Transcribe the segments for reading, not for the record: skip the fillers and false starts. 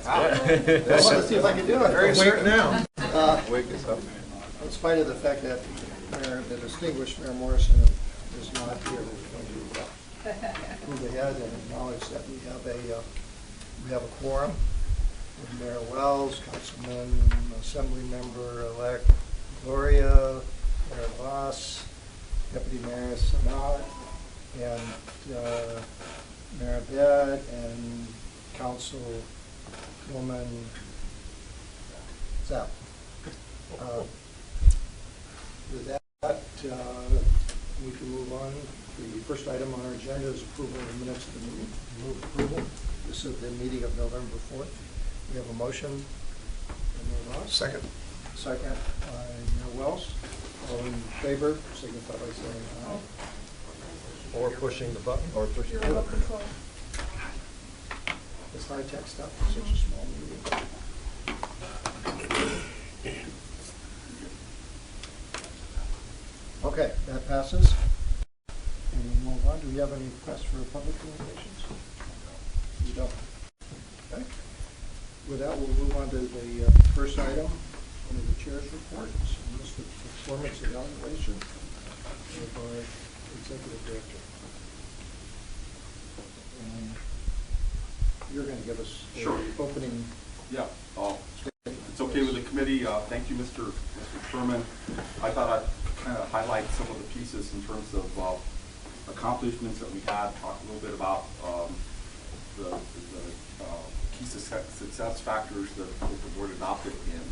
Let's see if I can do it. Very certain now. Wake us up. In spite of the fact that the distinguished Mayor Morrison is not here, we're going to move ahead and acknowledge that we have a quorum with Mayor Wells, Councilman, Assembly Member-elect Gloria, Mayor Voss, Deputy Mayor Sanat, and Mayor Abed, and Councilwoman Zapp. With that, we can move on. The first item on our agenda is approval of the minutes of the meeting. Move approval. This is the meeting of November 4th. We have a motion. Mayor Ross. Second. Second by Mayor Wells. All in favor, signify by saying aye. Or pushing the button, or pushing the Remote button. control. It's high-tech stuff for such a small meeting. Okay, that passes. And we'll move on. Do we have any requests for public communications? We don't. Okay. With that, we'll move on to the first item under the chair's report. It's the performance evaluation of our executive director. And you're going to give us Sure. the opening. Yeah, it's okay with the committee. Thank you, Mr. Sherman. I thought I'd kind of highlight some of the pieces in terms of accomplishments that we had, talk a little bit about the key success factors that the board adopted, and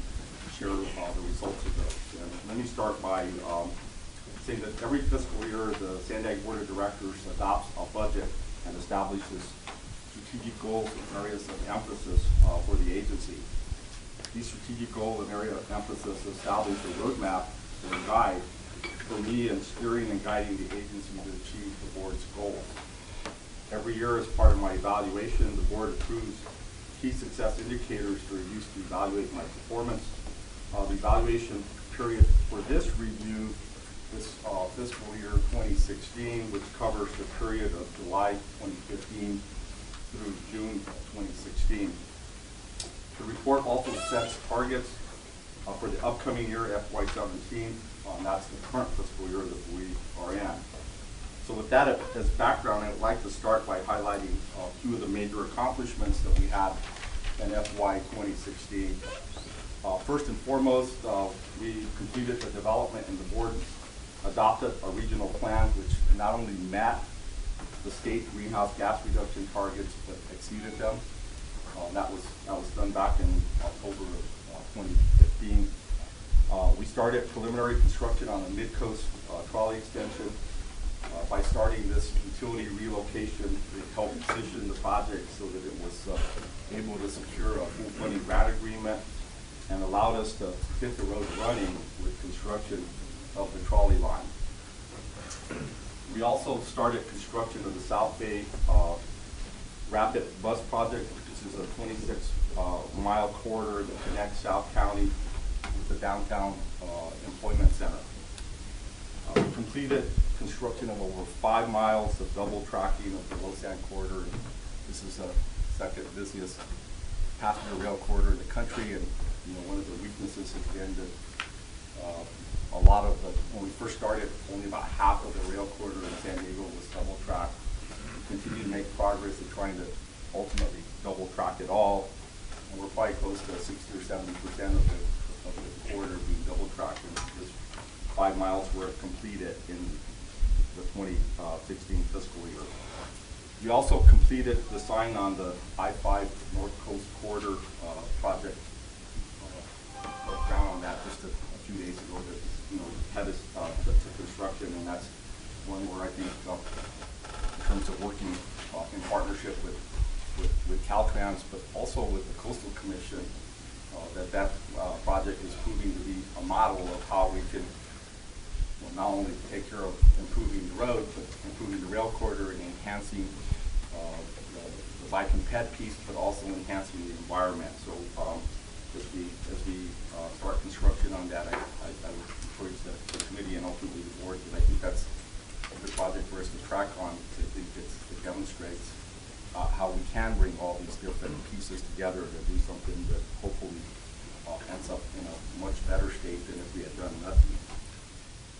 share the results of those. And let me start by saying that every fiscal year the San Diego Board of Directors adopts a budget and establishes strategic goals and areas of emphasis for the agency. These strategic goals and area of emphasis establish a roadmap or a guide for me in steering and guiding the agency to achieve the board's goals. Every year, as part of my evaluation, the board approves key success indicators for use to evaluate my performance. The evaluation period for this review is fiscal year 2016, which covers the period of July 2015 through June 2016. The report also sets targets for the upcoming year, FY17. That's the current fiscal year that we are in. So with that as background, I'd like to start by highlighting a few of the major accomplishments that we had in FY 2016. First and foremost, we completed the development and the board adopted a regional plan which not only met the state greenhouse gas reduction targets but exceeded them. That was done back in October of 2015. We started preliminary construction on the Mid-Coast trolley extension. By starting this utility relocation, it helped position the project so that it was able to secure a full funding grant agreement and allowed us to hit the road running with construction of the trolley line. We also started construction of the South Bay Rapid Bus Project, which is a 26-mile corridor that connects South County with the downtown employment center. We completed construction of over 5 miles of double tracking of the Los Angeles corridor. This is the second busiest passenger rail corridor in the country, and one of the weaknesses has been that a lot of when we first started, only about half of the rail corridor in San Diego was double tracked. We continue to make progress in trying to ultimately double track it all, and we're probably close to 60 or 70% of the corridor being double tracked, and just 5 miles were completed in the 2016 fiscal year. We also completed the sign on the I-5 North Coast Corridor project. Down on that just a few days ago that had us to construction, and that's one where I think in terms of working in partnership with Caltrans, but also with the Coastal Commission, that project is proving to be a model of how we can not only take care of improving the road, but improving the rail corridor and enhancing the bike and ped piece, but also enhancing the environment. So as we start construction on that, I would encourage the committee and ultimately the board, because I think that's a good project for us to track on. I think it demonstrates how we can bring all these different pieces together to do something that hopefully ends up in a much better state than if we had done nothing.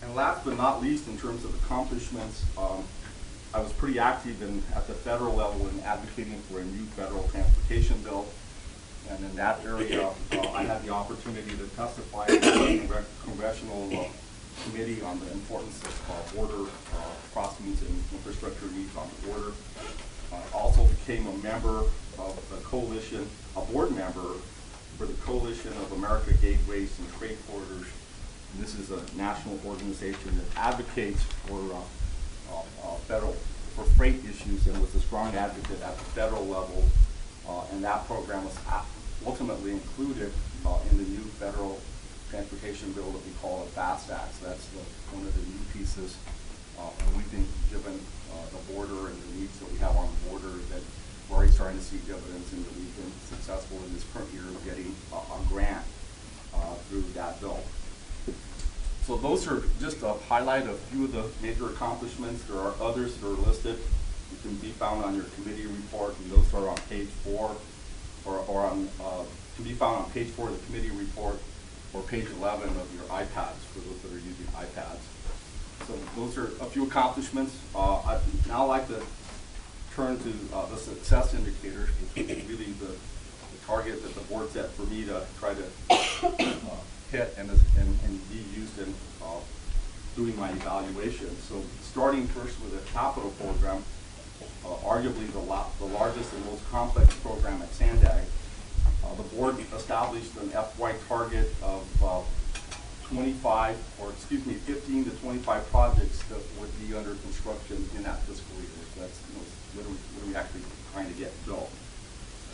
And last but not least, in terms of accomplishments, I was pretty active at the federal level in advocating for a new federal transportation bill. And in that area, I had the opportunity to testify in the congressional committee on the importance of border crossings and infrastructure needs on the border. Also became a member of the coalition, a board member for the Coalition of America Gateways and Trade Corridors. And this is a national organization that advocates for for freight issues and was a strong advocate at the federal level. And that program was ultimately included in the new federal transportation bill that we call the FAST Act. So that's one of the new pieces. And we think, given the border and the needs that we have on the border, that we're already starting to see dividends and that we've been successful in this current year of getting a grant through that bill. So those are just a highlight of a few of the major accomplishments. There are others that are listed. You can be found on your committee report, and those are on page 4, can be found on page 4 of the committee report, or page 11 of your iPads for those that are using iPads. So those are a few accomplishments. I'd now like to turn to the success indicators, which is really the target that the board set for me to try to hit and be used in doing my evaluation. So starting first with a capital program, arguably the largest and most complex program at Sandag, the board established an FY target of 15 to 25 projects that would be under construction in that fiscal year. So that's what are we actually trying to get built.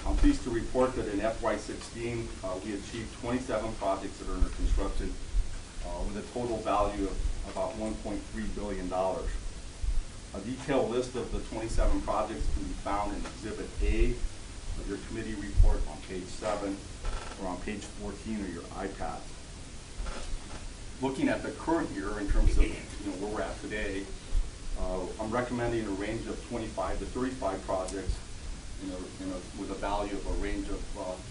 I'm pleased to report that in FY16 we achieved 27 projects that are under construction with a total value of about $1.3 billion. A detailed list of the 27 projects can be found in Exhibit A of your committee report on page 7 or on page 14 of your iPad. Looking at the current year in terms of where we're at today, I'm recommending a range of 25 to 35 projects with a value of a range of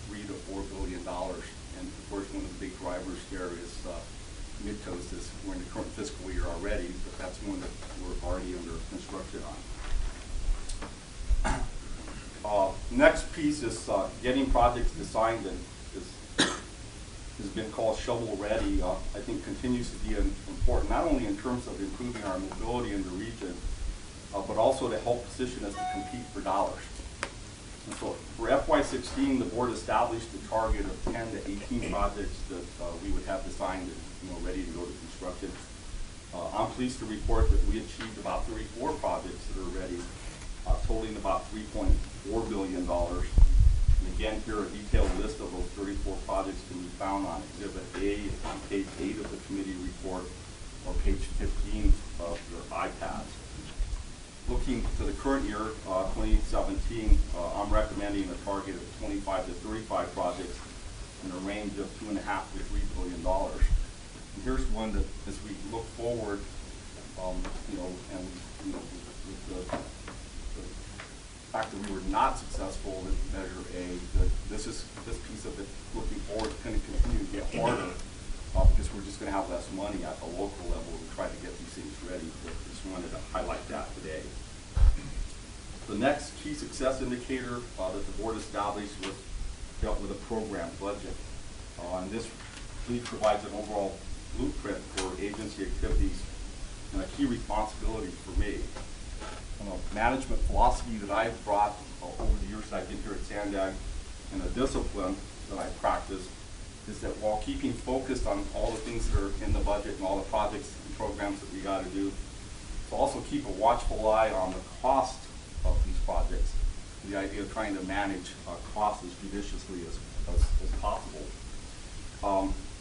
$3 to $4 billion. And of course, one of the big drivers there is Midcoast is we're in the current fiscal year already, but that's one that we're already under construction on. Next piece is getting projects designed and has been called shovel ready. I think continues to be important, not only in terms of improving our mobility in the region, but also to help position us to compete for dollars. And so for FY16, the board established a target of 10 to 18 projects that we would have designed and ready to go to construction. I'm pleased to report that we achieved about 34 projects that are ready, totaling about $3.4 billion. And again, here a detailed list of those 34 projects can be found on Exhibit A on page 8 of the committee report or page 15 of your iPads. Looking to the current year, 2017, I'm recommending a target of 25 to 35 projects in a range of $2.5 to $3 billion. And here's one that, as we look forward, with the fact that we were not successful in Measure A, that this piece of it, looking forward, is going to continue to get harder because we're just going to have less money at the local level to try to get these things ready. But just wanted to highlight that today. The next key success indicator that the board established was dealt with a program budget. And this really provides an overall blueprint for agency activities and a key responsibility for me. A management philosophy that I've brought over the years that I've been here at Sandag, and a discipline that I practice, is that while keeping focused on all the things that are in the budget and all the projects and programs that we got to do, to also keep a watchful eye on the cost of these projects. The idea of trying to manage costs as judiciously as possible.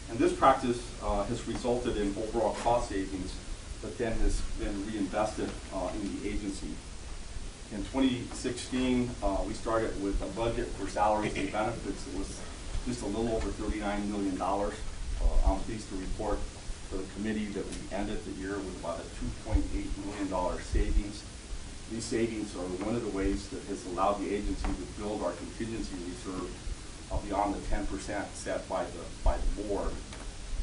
And this practice has resulted in overall cost savings that then has been reinvested in the agency. In 2016, we started with a budget for salaries and benefits that was just a little over $39 million. I'm pleased to report to the committee that we ended the year with about a $2.8 million savings these savings are one of the ways that has allowed the agency to build our contingency reserve beyond the 10% set by the board.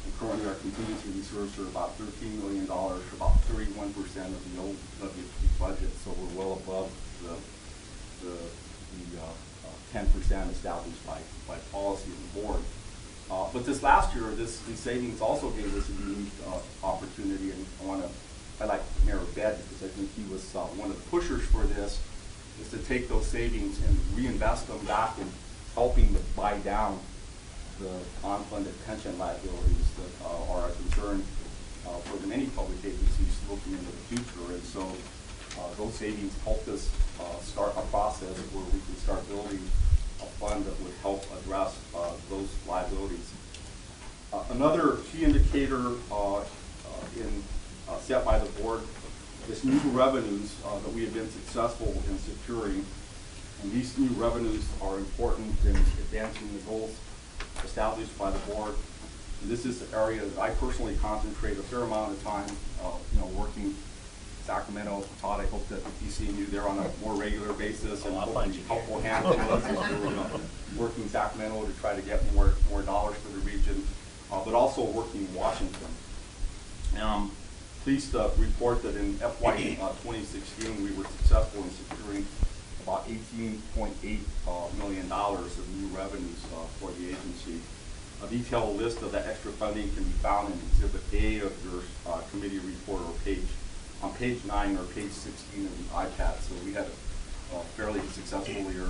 And currently our contingency reserves are about $13 million, or about 31% of the old WP budget, so we're well above the 10% established by policy of the board. But this last year, these savings also gave us a unique opportunity, and I want to highlight Mayor Bed because I think he was one of the pushers for this, is to take those savings and reinvest them back in helping to buy down the unfunded pension liabilities that are a concern for the many public agencies looking into the future. And so those savings helped us start a process where we can start building a fund that would help address those liabilities. Another key indicator set by the board is new revenues that we have been successful in securing. And these new revenues are important in advancing the goals established by the board. And this is an area that I personally concentrate a fair amount of time, working Sacramento. Todd, I hope that we'll be seeing you there on a more regular basis, and hopefully helpful hand to us as we're working Sacramento to try to get more dollars for the region, but also working in Washington. Pleased to report that in FY 2016 we were successful in securing about $18.8 million of new revenues for the agency. A detailed list of that extra funding can be found in Exhibit A of your committee report, or on page 9 or page 16 of the iPad. So we had a fairly successful year.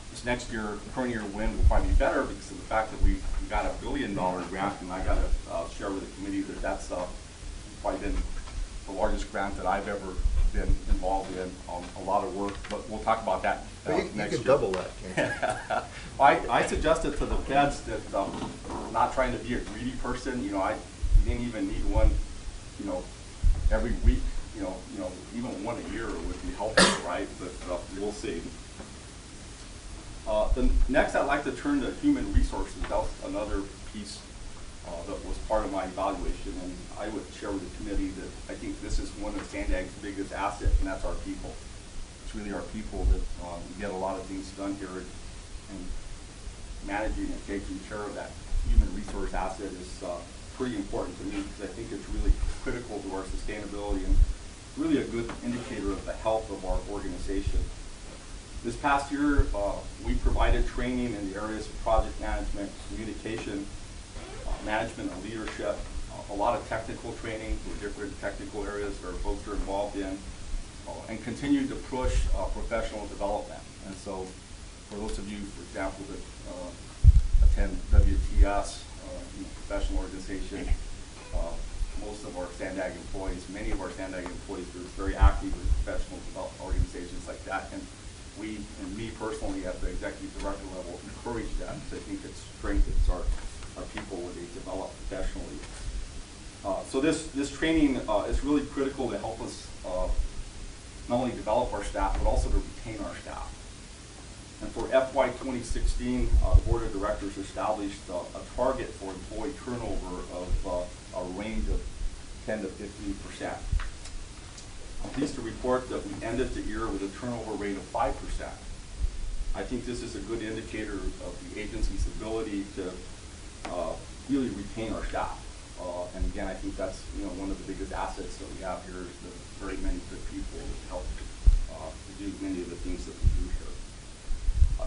This next year, the current year win will probably be better because of the fact that we got a $1 billion grant, and I got to share with the committee that that's probably been the largest grant that I've ever been involved in. A lot of work, but we'll talk about that next year. You can double that, can't you? I suggested to the feds that not trying to be a greedy person, you didn't even need one, every week, even one a year would be helpful, right? But we'll see. Next, I'd like to turn to human resources. That was another piece that was part of my evaluation, and I would share with the committee that I think this is one of Sandag's biggest assets, and that's our people. It's really our people that get a lot of things done here, and managing and taking care of that human resource asset is pretty important to me, because I think it's really critical to our sustainability and really a good indicator of the health of our organization. This past year, we provided training in the areas of project management, communication, management and leadership, a lot of technical training for different technical areas that our folks are involved in, and continue to push professional development. And so for those of you, for example, that attend WTS, professional organization, most of our Sandag employees, many of our Sandag employees are very active in professional development organizations like that. And we, and me personally at the executive director level, encourage that, because I think it strengthens our people when they develop professionally. So this training is really critical to help us not only develop our staff, but also to retain our staff. And for FY 2016, the Board of Directors established a target for employee turnover of a range of 10 to 15%. I'm pleased to report that we ended the year with a turnover rate of 5%. I think this is a good indicator of the agency's ability to really retain our staff. And again, I think that's one of the biggest assets that we have here is the very many good people that help to do many of the things that we do here.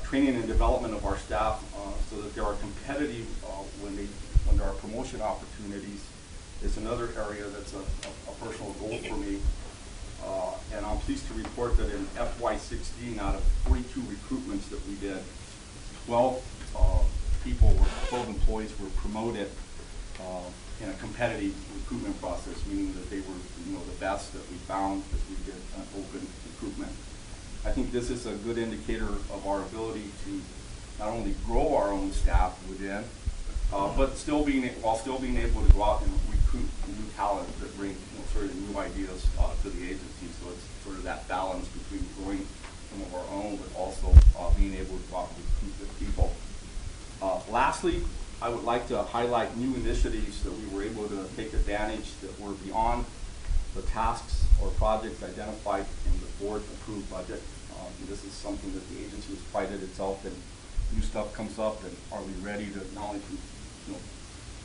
Training and development of our staff so that they are competitive when there are promotion opportunities is another area that's a personal goal for me. And I'm pleased to report that in FY 16, out of 42 recruitments that we did, 12 employees were promoted in a competitive recruitment process, meaning that they were the best that we found as we did an open recruitment. I think this is a good indicator of our ability to not only grow our own staff within, but while still being able to go out and recruit new talent that bring sort of new ideas to the agency. So it's sort of that balance between growing some of our own, but also being able to go out and recruit good people. Lastly, I would like to highlight new initiatives that we were able to take advantage that were beyond the tasks or projects identified in the board-approved budget. This is something that the agency has prided itself in. New stuff comes up, and are we ready to not only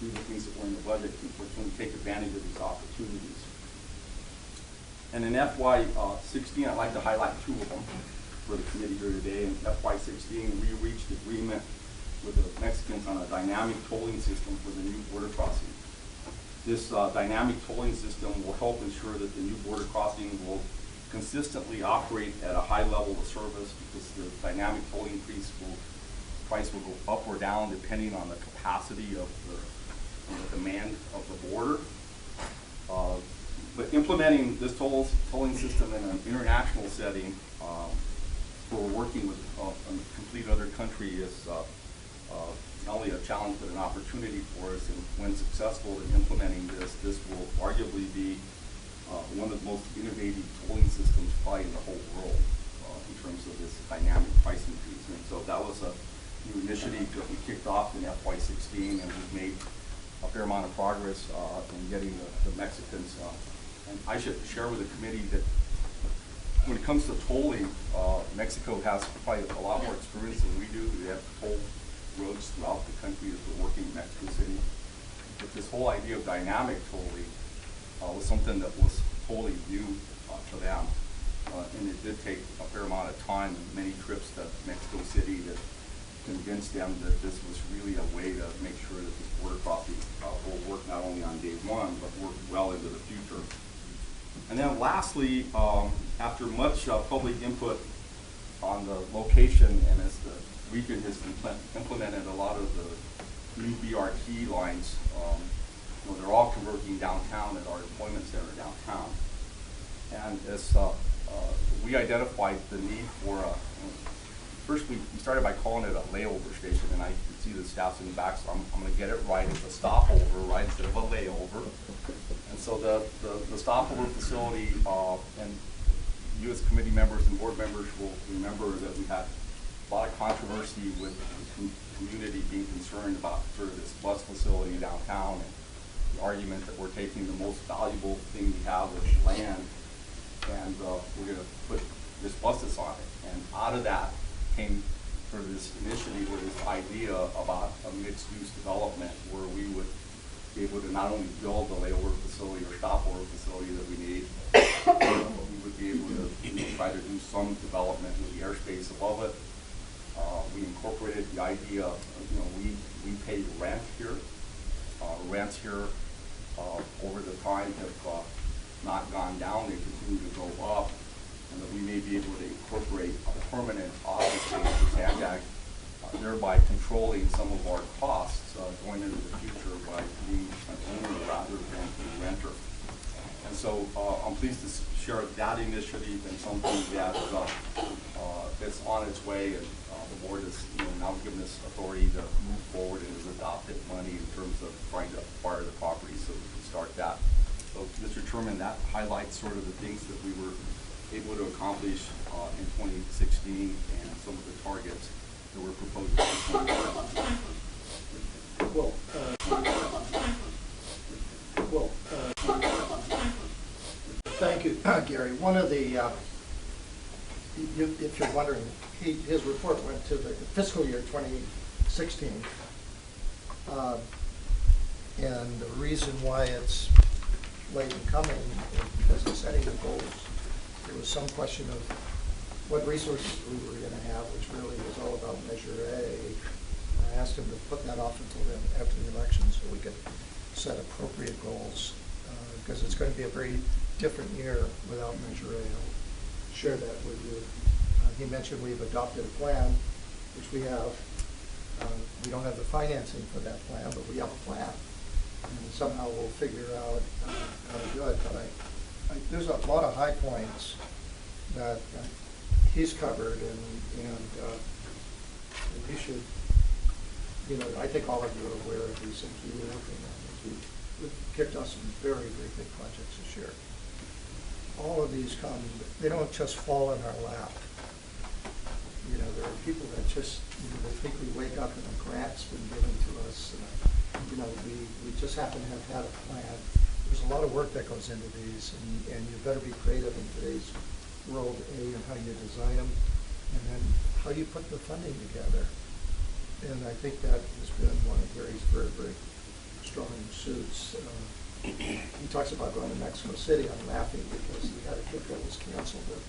do the things that were in the budget, but can we take advantage of these opportunities? And in FY16, I'd like to highlight two of them for the committee here today. In FY16, we reached agreement with the Mexicans on a dynamic tolling system for the new border crossing. This dynamic tolling system will help ensure that the new border crossing will consistently operate at a high level of service, because the dynamic tolling price will go up or down depending on the capacity of the demand of the border. But implementing this tolling system in an international setting for working with a complete other country is not only a challenge but an opportunity for us. And when successful in implementing this will arguably be one of the most innovative tolling systems probably in the whole world in terms of this dynamic price increase. And so that was a new initiative that we kicked off in FY16, and we've made a fair amount of progress in getting the Mexicans. And I should share with the committee that when it comes to tolling, Mexico has probably a lot more experience than we do. We have toll roads throughout the country as we're working in Mexico City. But this whole idea of dynamic tolling was something that was totally new to them. And it did take a fair amount of time and many trips to Mexico City to convince them that this was really a way to make sure that this border crossing will work not only on day one, but work well into the future. And then lastly, after much public input on the location, and as the region has implemented a lot of the new BRT lines, they're all converging downtown at our employment center downtown. And as we identified the need for first we started by calling it a layover station, and I can see the staff's in the back, so I'm going to get it right. It's a stopover, right, instead of a layover. And so the stopover facility, and you as committee members and board members will remember that we had a lot of controversy with the community being concerned about sort of this bus facility downtown, and the argument that we're taking the most valuable thing we have, which is land, and we're going to put this buses on it. And out of that came sort of this initiative or this idea about a mixed-use development where we would be able to not only build the layover facility or stopover facility that we need, but we would be able to try to do some development with the airspace above it. We incorporated the idea of, we pay rent here. Rents here over the time have not gone down, they continue to go up, and that we may be able to incorporate a permanent office space for Sandag, thereby controlling some of our costs going into the future by being an owner rather than a renter. And so I'm pleased to share that initiative and something that that's on its way, and the board has now given us authority to move forward and has adopted money in terms of trying to acquire the property so we can start that. So, Mr. Chairman, that highlights sort of the things that we were able to accomplish in 2016 and some of the targets that were proposed for 2017. Thank you, Gary. One of the, if you're wondering, his report went to the fiscal year 2016. And the reason why it's late in coming is because in setting the goals, there was some question of what resources we were going to have, which really was all about Measure A. I asked him to put that off until then, after the election, so we could set appropriate goals, because it's going to be a very different year without Measure A. I'll share that with you. He mentioned we've adopted a plan, which we have. We don't have the financing for that plan, but we have a plan. And somehow we'll figure out how to do it. But there's a lot of high points that he's covered, and we should, I think all of you are aware of these things we were working on. We've kicked off some very, very big projects this year. All of these they don't just fall in our lap. There are people that just, they think we wake up and a grant's been given to us. We just happen to have had a plan. There's a lot of work that goes into these, and you better be creative in today's world A and how you design them, and then how you put the funding together. And I think that has been one of Gary's very, very strong suits. He talks about going to Mexico City. I'm laughing because he had a trip that was canceled a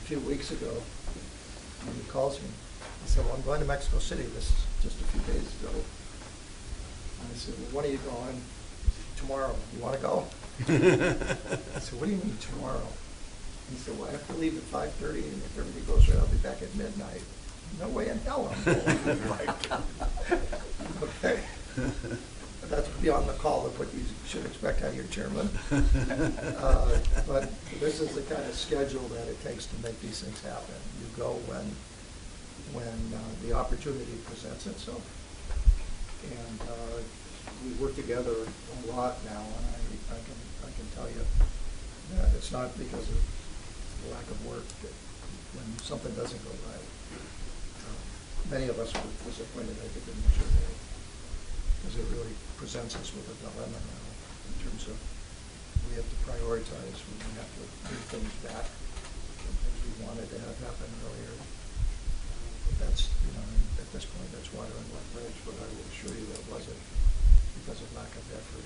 few weeks ago. And he calls me. He said, well, I'm going to Mexico City. This is just a few days ago. And I said, well, when are you going? He said, tomorrow. You want to go? I said, what do you mean tomorrow? He said, well, I have to leave at 5:30, and if everything goes right, I'll be back at midnight. No way in hell I'm going. Okay. That's beyond the call of what you should expect out of your chairman. But this is the kind of schedule that it takes to make these things happen. You go when the opportunity presents itself. And we work together a lot now, and I can tell you that it's not because of lack of work that when something doesn't go right. Many of us were disappointed, I think, in the survey, because it really presents us with a dilemma now in terms of we have to prioritize, we have to move things back, some things we wanted to have happen earlier. But that's, at this point, that's water under the bridge, but I will assure you that wasn't because of lack of effort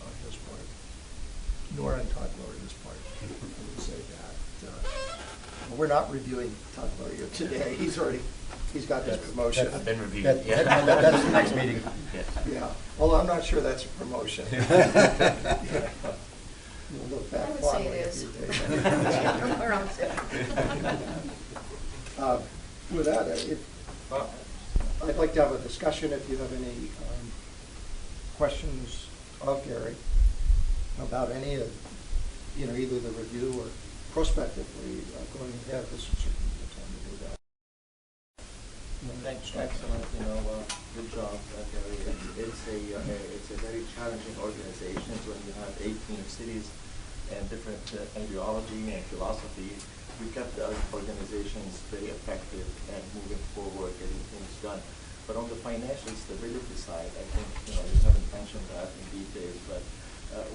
on his part, nor on Todd Gloria's part. I would say that. We're not reviewing Todd Gloria today. He's got his promotion. That's been reviewed. That's the next meeting. Yeah. Although I'm not sure that's a promotion. Yeah. You'll look back I would say fondly it at is. your days. Yeah, where I'm sitting. With that, I'd like to have a discussion if you have any questions of Gary about any of, either the review or prospectively going ahead. This is certainly the time to do that. Thanks, excellent. Good job, Gary. It's a very challenging organization when you have 18 cities and different ideology and philosophy. You kept the organizations very effective and moving forward, getting things done. But on the financial stability side, I think you haven't mentioned that in detail, but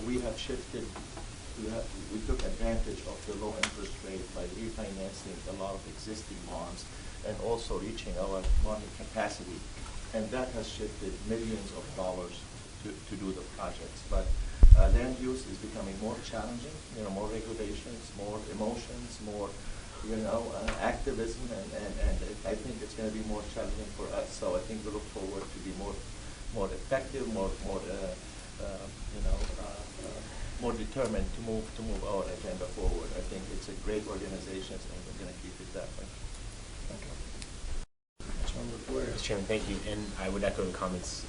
we have shifted. We took advantage of the low interest rate by refinancing a lot of existing bonds and also reaching our bonding capacity. And that has shifted millions of dollars to do the projects. But land use is becoming more challenging, more regulations, more emotions, more activism, and I think it's going to be more challenging for us. So I think we look forward to be more effective, more determined to move our agenda forward. I think it's a great organization, and we're going to keep it that way. Thank you. Councilmember Blair. Mr. Chairman, thank you. And I would echo the comments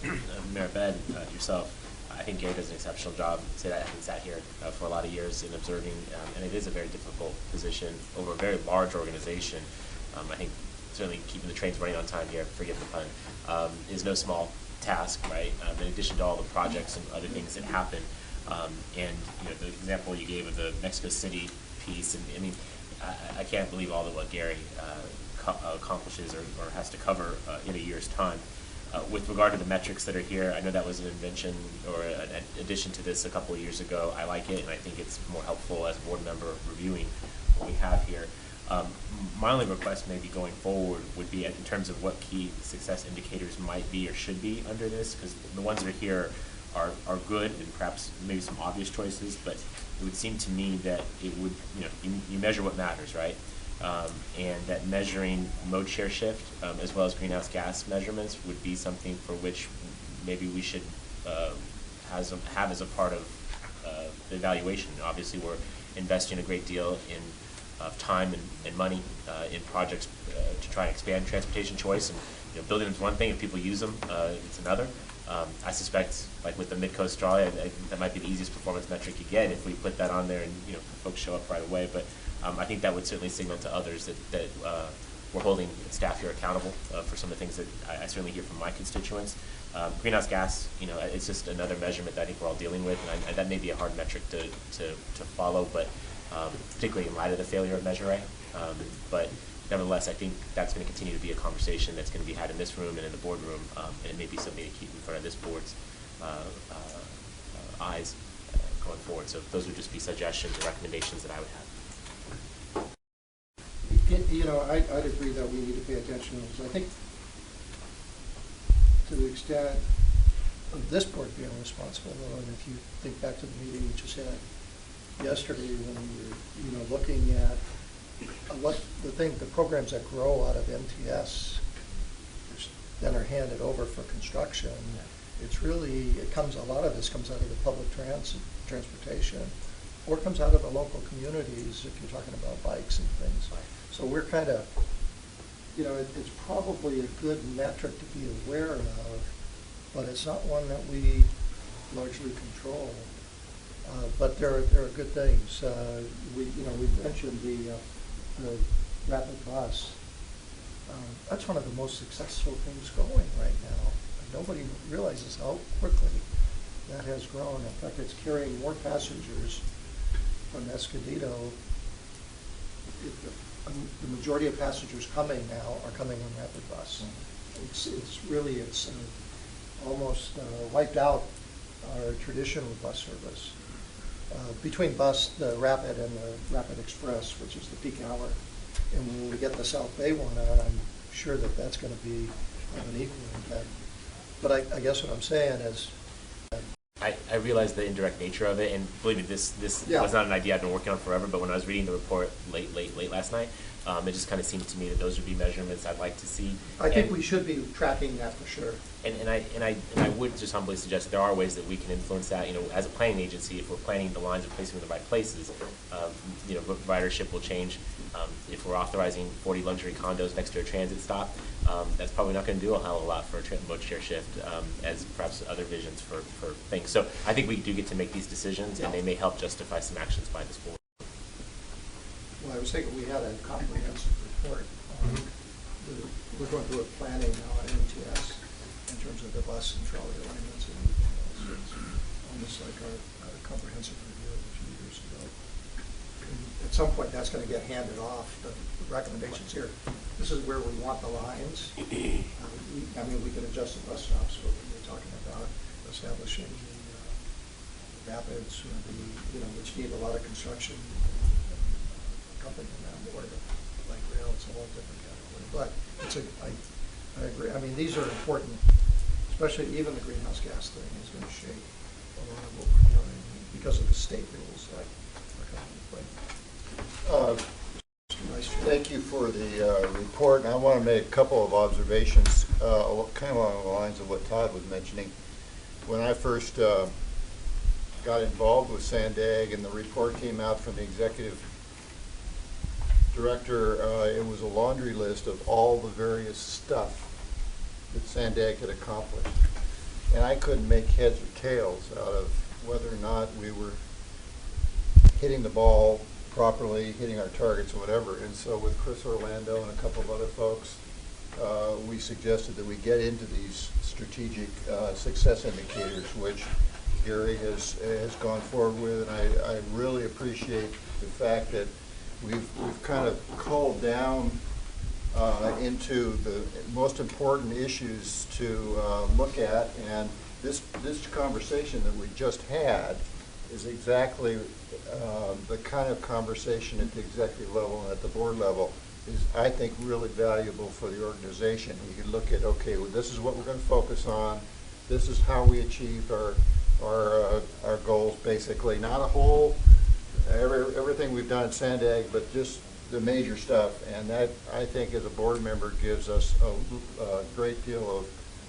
of Mayor Bed, yourself. I think Gary does an exceptional job. Having sat here for a lot of years and observing, and it is a very difficult position over a very large organization. I think certainly keeping the trains running on time here, forgive the pun, is no small task, right? In addition to all the projects and other things that happen. And the example you gave of the Mexico City piece, and I mean, I can't believe all of what Gary accomplishes or has to cover in a year's time. With regard to the metrics that are here, I know that was an invention or an addition to this a couple of years ago. I like it, and I think it's more helpful as a board member reviewing what we have here. My only request maybe going forward would be in terms of what key success indicators might be or should be under this, because the ones that are here are good and perhaps maybe some obvious choices, but it would seem to me that it would, you measure what matters, right? And that measuring mode share shift as well as greenhouse gas measurements would be something for which maybe we should have as a part of the evaluation. Obviously, we're investing a great deal in time and money in projects to try and expand transportation choice, and building is one thing. If people use them, it's another. I suspect, like with the Mid-Coast Draw, that might be the easiest performance metric you get if we put that on there and folks show up right away. But I think that would certainly signal to others that we're holding staff here accountable for some of the things that I certainly hear from my constituents. Greenhouse gas, it's just another measurement that I think we're all dealing with, and that may be a hard metric to follow, but particularly in light of the failure of Measure A. But nevertheless, I think that's going to continue to be a conversation that's going to be had in this room and in the boardroom, and it may be something to keep in front of this board's eyes going forward. So those would just be suggestions or recommendations that I would have. I'd agree that we need to pay attention to this. I think to the extent of this board being responsible, though, and if you think back to the meeting we just had yesterday when we were, looking at the programs that grow out of MTS then are handed over for construction. It's really, a lot of this comes out of the public transportation, or it comes out of the local communities if you're talking about bikes and things. So we're kind of, it's probably a good metric to be aware of, but it's not one that we largely control. But there are good things. We mentioned the rapid bus. That's one of the most successful things going right now. Nobody realizes how quickly that has grown. In fact, it's carrying more passengers from Escondido. The majority of passengers coming now are coming on rapid bus. It's almost wiped out our traditional bus service. Between the Rapid and the Rapid Express, which is the peak hour, and when we get the South Bay one on, I'm sure that that's going to be of an equal impact. But I guess what I'm saying is, I realize the indirect nature of it, and believe me, this was not an idea I've been working on forever, but when I was reading the report late last night, it just kind of seemed to me that those would be measurements I'd like to see. I think we should be tracking that for sure. And I would just humbly suggest that there are ways that we can influence that. As a planning agency, if we're planning the lines and placing them in the right places, ridership will change. If we're authorizing 40 luxury condos next to a transit stop, that's probably not going to do a hell of a lot for a mode share shift, as perhaps other visions for things. So I think we do get to make these decisions, and they may help justify some actions by this board. Well, I was thinking we had a comprehensive report. We're going through a planning now at MTS in terms of the bus and trolley alignments and everything else. It's almost like our comprehensive review a few years ago. And at some point, that's going to get handed off. The recommendations here. This is where we want the lines. We can adjust the bus stops, but when we're talking about establishing the rapids, which need a lot of construction, accompanying them, or the light rail, it's a whole different category. But I agree. These are important, especially even the greenhouse gas thing is going to shape a lot of what we're doing because of the state rules that are coming into play. Thank you for the report, and I want to make a couple of observations, kind of along the lines of what Todd was mentioning. When I first got involved with Sandag and the report came out from the executive director, it was a laundry list of all the various stuff that Sandag had accomplished. And I couldn't make heads or tails out of whether or not we were hitting the ball properly, hitting our targets or whatever. And so with Chris Orlando and a couple of other folks, we suggested that we get into these strategic success indicators, which Gary has gone forward with. And I really appreciate the fact that we've kind of culled down into the most important issues to look at, and this conversation that we just had is exactly the kind of conversation at the executive level and at the board level is, I think, really valuable for the organization. You can look at, okay, well, this is what we're going to focus on. This is how we achieved our goals, basically. Not a whole everything we've done at Sandag, but just the major stuff. And that, I think, as a board member, gives us a great deal of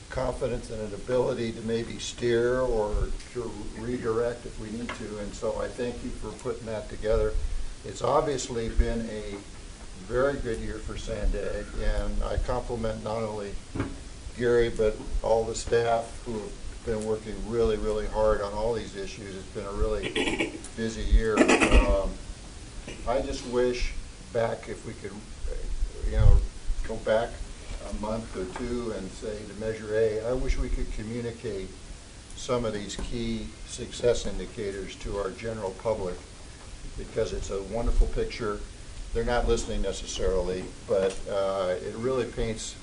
confidence and an ability to maybe steer or to redirect if we need to. And so I thank you for putting that together. It's obviously been a very good year for Sandag, and I compliment not only Gary but all the staff who have been working really, really hard on all these issues. It's been a really busy year. I just wish back, if we could, go back a month or two and say to Measure A, I wish we could communicate some of these key success indicators to our general public, because it's a wonderful picture. They're not listening necessarily, but it really paints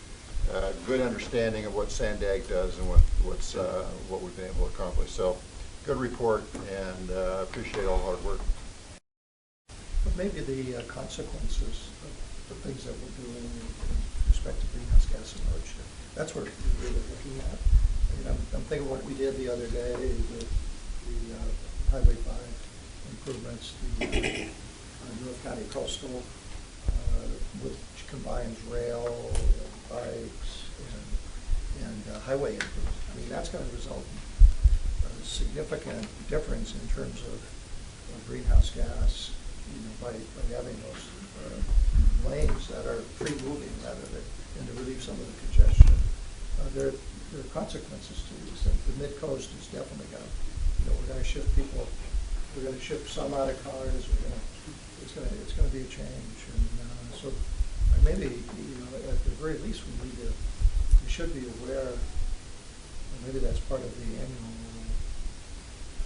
a good understanding of what Sandag does and what we've been able to accomplish. So, good report, and appreciate all the hard work. But maybe the consequences of the things that we're doing in respect to greenhouse gas and road shift. That's what we're really looking at. I mean, I'm thinking what we did the other day with the Highway 5 improvements, the North County Coastal, which combines rail and bikes and highway improvements. I mean, that's going to result in a significant difference in terms of greenhouse gas, by having those lanes that are free moving rather than, and to relieve some of the congestion. There are consequences to this, and the mid-coast is definitely going to, we're going to shift people, we're going to shift some out of cars, it's going to be a change, and so maybe, at the very least, we should be aware, and maybe that's part of the annual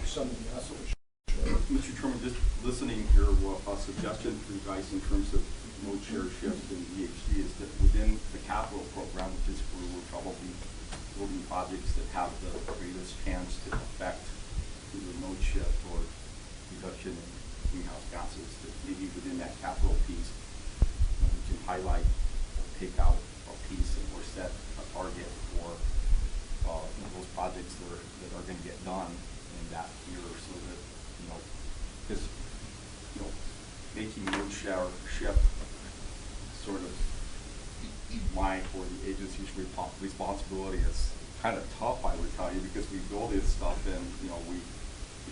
summing up. Mr. Chairman, just listening here, a suggestion for you guys in terms of mode share shift in EHD is that within the capital program, which is where we're probably building projects that have the greatest chance to affect either mode shift or reduction in greenhouse gases, that maybe within that capital piece, we can highlight or take out a piece or set a target for those projects that are going to get done in that year, so that because making mode share shift sort of my or the agency's responsibility is kind of tough, I would tell you, because we build this stuff and we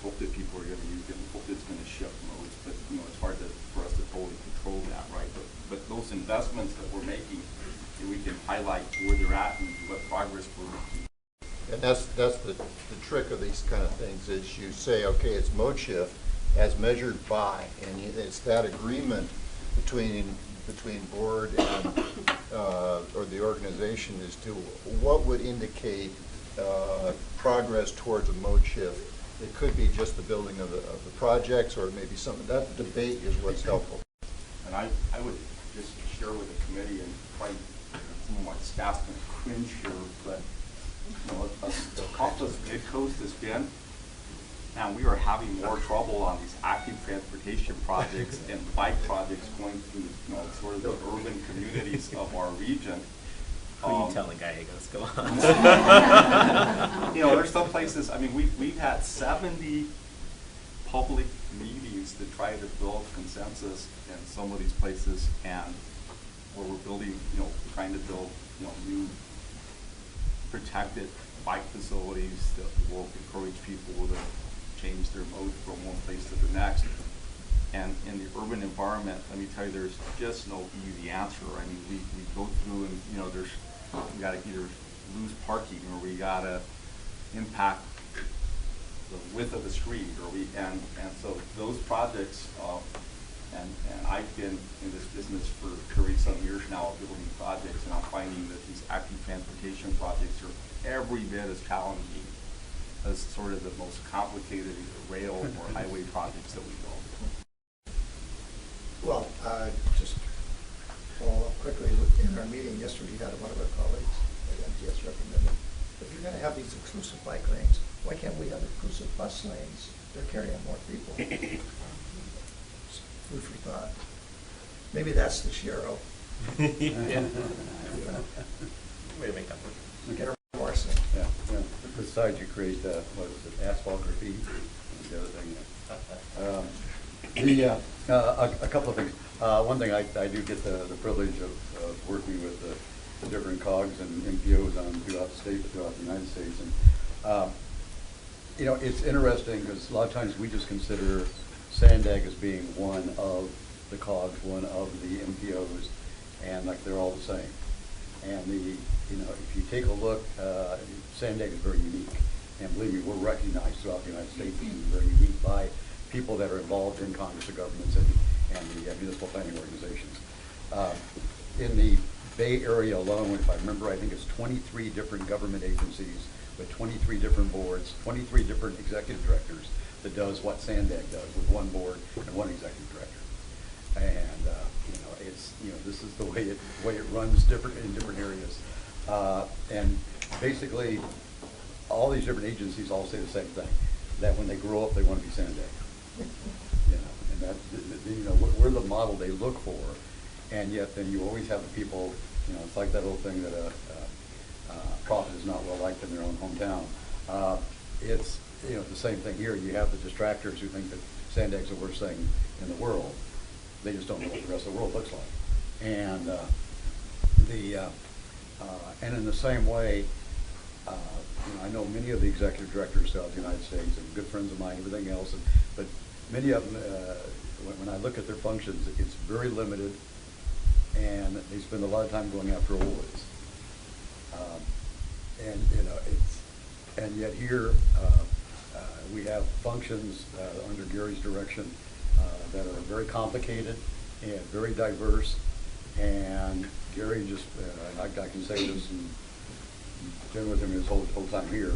hope that people are going to use it. We hope it's going to shift modes, but it's hard for us to totally control that, right? But those investments that we're making, we can highlight where they're at and what progress we're making. And that's the trick of these kind of things is you say, okay, it's mode shift as measured by, and it's that agreement between board and or the organization as to what would indicate progress towards a mode shift. It could be just the building of the projects, or maybe something. That debate is what's helpful. And I would just share with the committee, and probably some of my staff's going to cringe here, but as tough as mid-coast has been, now we are having more trouble on these active transportation projects and bike projects going through sort of the urban communities of our region. Who are you telling, Gallegos? Go on. There's some places, I mean, we've had 70 public meetings to try to build consensus in some of these places, and where we're building, trying to build, new protected bike facilities that will encourage people to change their mode from one place to the next. And in the urban environment, let me tell you, there's just no easy answer. I mean, we go through and, we got to either lose parking, or we got to impact the width of the street, and so those projects, and I've been in this business for 30 some years now of building projects, and I'm finding that these active transportation projects are every bit as challenging as sort of the most complicated rail or highway projects that we build. Well, just follow up quickly. In our meeting yesterday, we had one of our colleagues at MTS recommended, if you're going to have these exclusive bike lanes, why can't we have exclusive bus lanes? They're carrying more people. Food for thought. Maybe that's the Shero. Yeah. Way to make that work. Get her Morrison. Yeah. Besides, you create what is it, asphalt graffiti? That's the other thing. A couple of things. One thing, I do get the privilege of working with the different COGs and MPOs throughout the state, but throughout the United States, and it's interesting because a lot of times we just consider Sandag as being one of the COGs, one of the MPOs, and like they're all the same. And if you take a look, Sandag is very unique, and believe me, we're recognized throughout the United States as being very unique by people that are involved in Congress of governments and the municipal planning organizations. In the Bay Area alone, if I remember, I think it's 23 different government agencies with 23 different boards, 23 different executive directors that does what Sandag does with one board and one executive director. And this is the way it runs different in different areas. And basically, all these different agencies all say the same thing: that when they grow up, they want to be Sandag. And that we're the model they look for, And yet then you always have the people, it's like that old thing that a prophet is not well liked in their own hometown. It's the same thing here. You have the distractors who think that Sandag's the worst thing in the world. They just don't know what the rest of the world looks like. And and in the same way, I know many of the executive directors throughout the United States and good friends of mine, everything else, but many of them, when I look at their functions, it's very limited, and they spend a lot of time going after awards. And yet here we have functions under Gary's direction that are very complicated and very diverse. And Gary just, I can say this, and been with him his whole time here,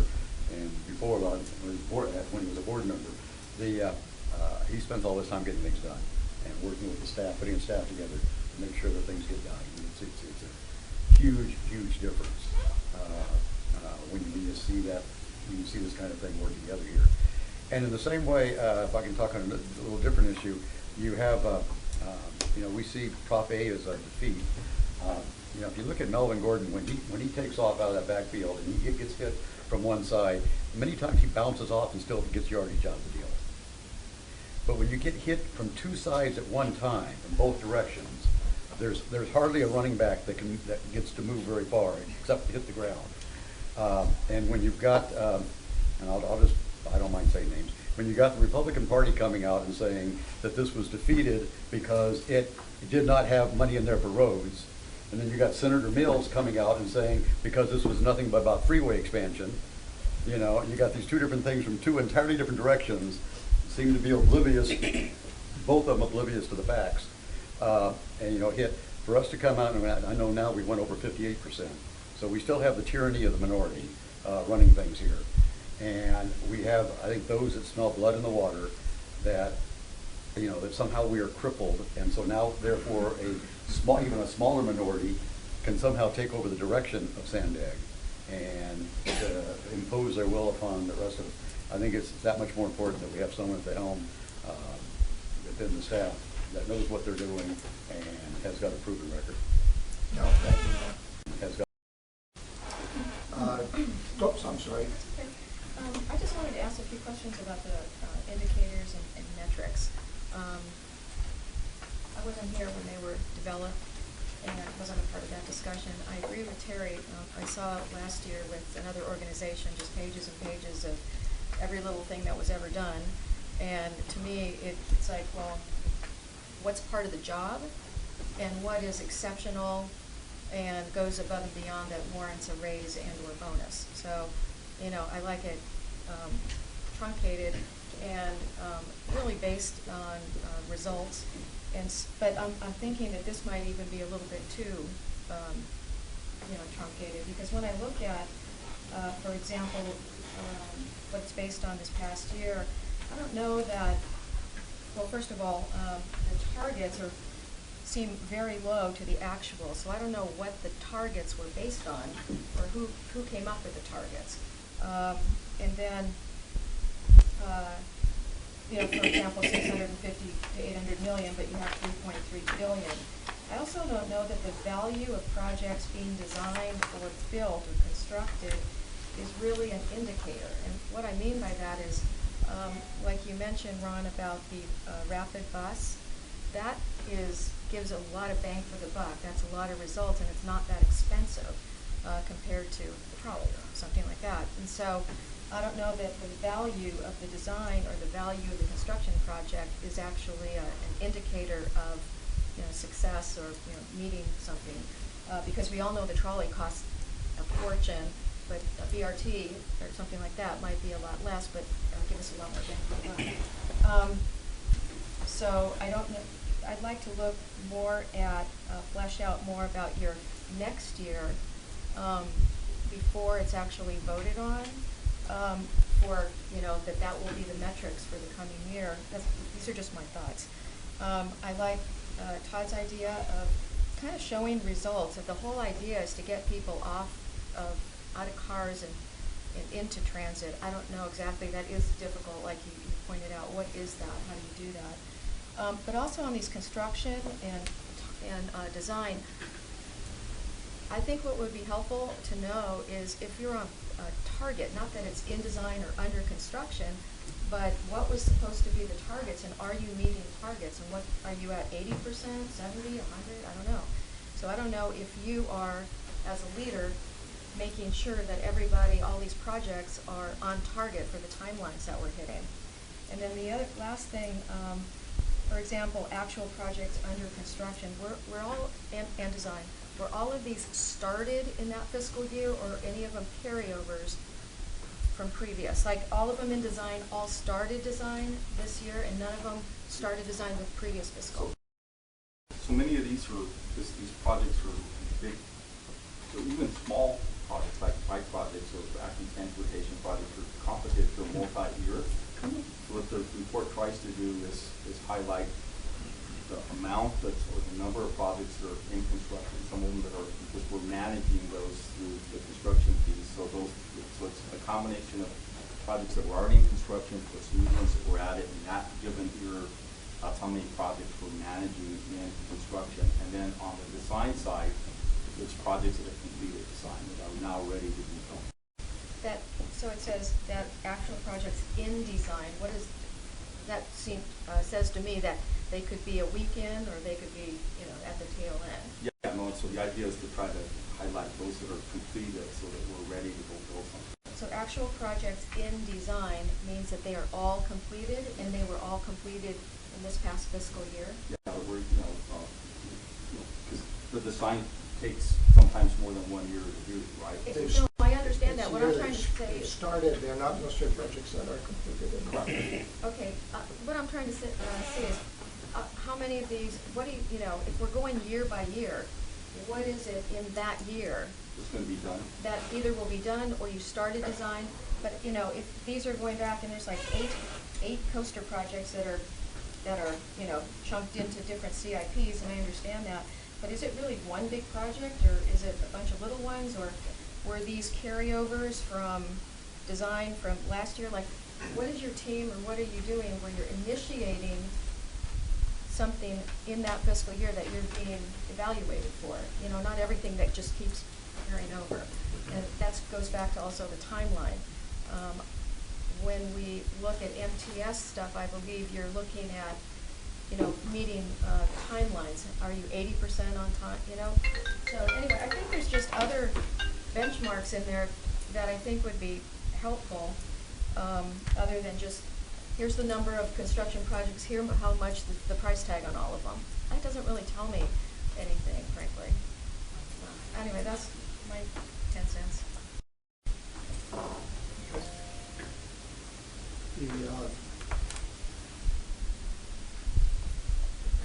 and before when he was a board member, he spends all his time getting things done and working with the staff, putting the staff together to make sure that things get done. It's a huge difference when you see that, when you see this kind of thing work together here. And in the same way, if I can talk on a little different issue, you have, we see Prop A as a defeat. If you look at Melvin Gordon, when he takes off out of that backfield and he gets hit from one side, many times he bounces off and still gets yardage out of the deal. But when you get hit from two sides at one time, in both directions, there's hardly a running back that gets to move very far, except to hit the ground. And when you've got, and I don't mind saying names, when you got the Republican Party coming out and saying that this was defeated because it did not have money in there for roads, and then you got Senator Mills coming out and saying because this was nothing but about freeway expansion, you got these two different things from two entirely different directions, seem to be oblivious, both of them oblivious to the facts. And for us to come out, and I know now we went over 58%, so we still have the tyranny of the minority running things here. And we have, I think, those that smell blood in the water, that that somehow we are crippled, and so now therefore even a smaller minority can somehow take over the direction of Sandag and impose their will upon the rest of it. I think it's that much more important that we have someone at the helm within the staff that knows what they're doing and has got a proven record. No, thank you. Has got. Oops, I'm sorry. Okay. I just wanted to ask a few questions about the indicators and metrics. I wasn't here when they were developed, and I wasn't a part of that discussion. I agree with Terry. I saw last year with another organization just pages and pages of every little thing that was ever done, and to me it's like, well, what's part of the job and what is exceptional and goes above and beyond that warrants a raise and or bonus. So I like it truncated and really based on results. But I'm thinking that this might even be a little bit too truncated, because when I look at, for example, what's based on this past year, I don't know that. Well, first of all, the targets seem very low to the actual, so I don't know what the targets were based on, or who came up with the targets. And then, for example, 650 to 800 million, but you have 3.3 billion. I also don't know that the value of projects being designed or built or constructed is really an indicator. And what I mean by that is, like you mentioned, Ron, about the rapid bus, that gives a lot of bang for the buck. That's a lot of results, and it's not that expensive compared to the trolley or something like that. And so I don't know that the value of the design or the value of the construction project is actually an indicator of success or meeting something, because we all know the trolley costs a fortune, but a BRT or something like that might be a lot less, but give us a lot more bang for the buck. So I don't know. I'd like to look more at, flesh out more about your next year before it's actually voted on, for, that will be the metrics for the coming year. These are just my thoughts. I like Todd's idea of kind of showing results. If the whole idea is to get people out of cars and into transit, I don't know exactly. That is difficult, like you pointed out. What is that? How do you do that? But also on these construction and and design. I think what would be helpful to know is if you're on a target, not that it's in design or under construction, but what was supposed to be the targets, and are you meeting targets, and what, are you at 80%, 70, 100, I don't know. So I don't know if you are, as a leader, making sure that everybody, all these projects are on target for the timelines that we're hitting. And then the last thing, for example, actual projects under construction, we're all, and design, were all of these started in that fiscal year, or any of them carryovers from previous? Like all of them in design all started design this year, and none of them started design with previous fiscal. So many of these these projects are big, so even small projects like bike projects or actually transportation projects are complicated to a multi-year. So what the report tries to do is highlight the amount or the number of projects that are in construction, some of them that are, because we're managing those through the construction piece. So it's a combination of projects that were already in construction plus new ones that were added in that given year. That's how many projects we're managing in construction. And then on the design side, it's projects that have completed design that are now ready to be built. So it says that actual projects in design, what is, that says to me that they could be a weekend or they could be, at the tail end. Yeah, no, so the idea is to try to highlight those that are completed so that we're ready to go build something. So actual projects in design means that they are all completed, and they were all completed in this past fiscal year? Yeah, but we're, because the design takes sometimes more than 1 year to do, right? No, I understand that. What I'm trying to say They is... started, they're not necessarily projects that are completed in the Okay, what I'm trying to say is, how many of these, what do you, if we're going year by year, what is it in that year? It's going to be done. That either will be done or you started design, but if these are going back and there's like eight coaster projects that are chunked into different CIPs, and I understand that, but is it really one big project, or is it a bunch of little ones, or were these carryovers from design from last year? Like, what is your team, or what are you doing where you're initiating something in that fiscal year that you're being evaluated for? Not everything that just keeps carrying over. And that goes back to also the timeline. When we look at MTS stuff, I believe you're looking at, meeting timelines. Are you 80% on time, So anyway, I think there's just other benchmarks in there that I think would be helpful, other than just, here's the number of construction projects, here how much the price tag on all of them. That doesn't really tell me anything, frankly. Anyway, that's my 10 cents. I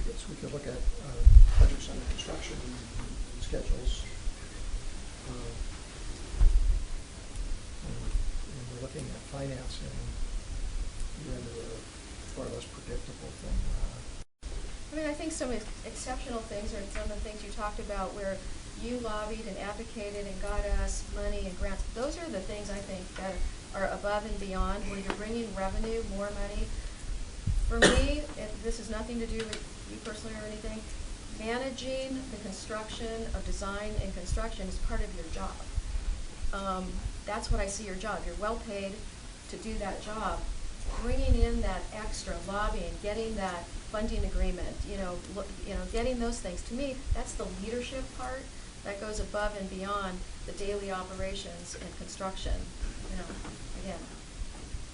guess we could look at projects under construction schedules. And we're looking at financing, far less predictable thing. I think some exceptional things are some of the things you talked about where you lobbied and advocated and got us money and grants. Those are the things I think that are above and beyond, where you're bringing revenue, more money. For me, this has nothing to do with you personally or anything. Managing the construction of design and construction is part of your job. That's what I see your job. You're well paid to do that job. Bringing in that extra lobbying, getting that funding agreement, getting those things. To me, that's the leadership part that goes above and beyond the daily operations and construction. Again,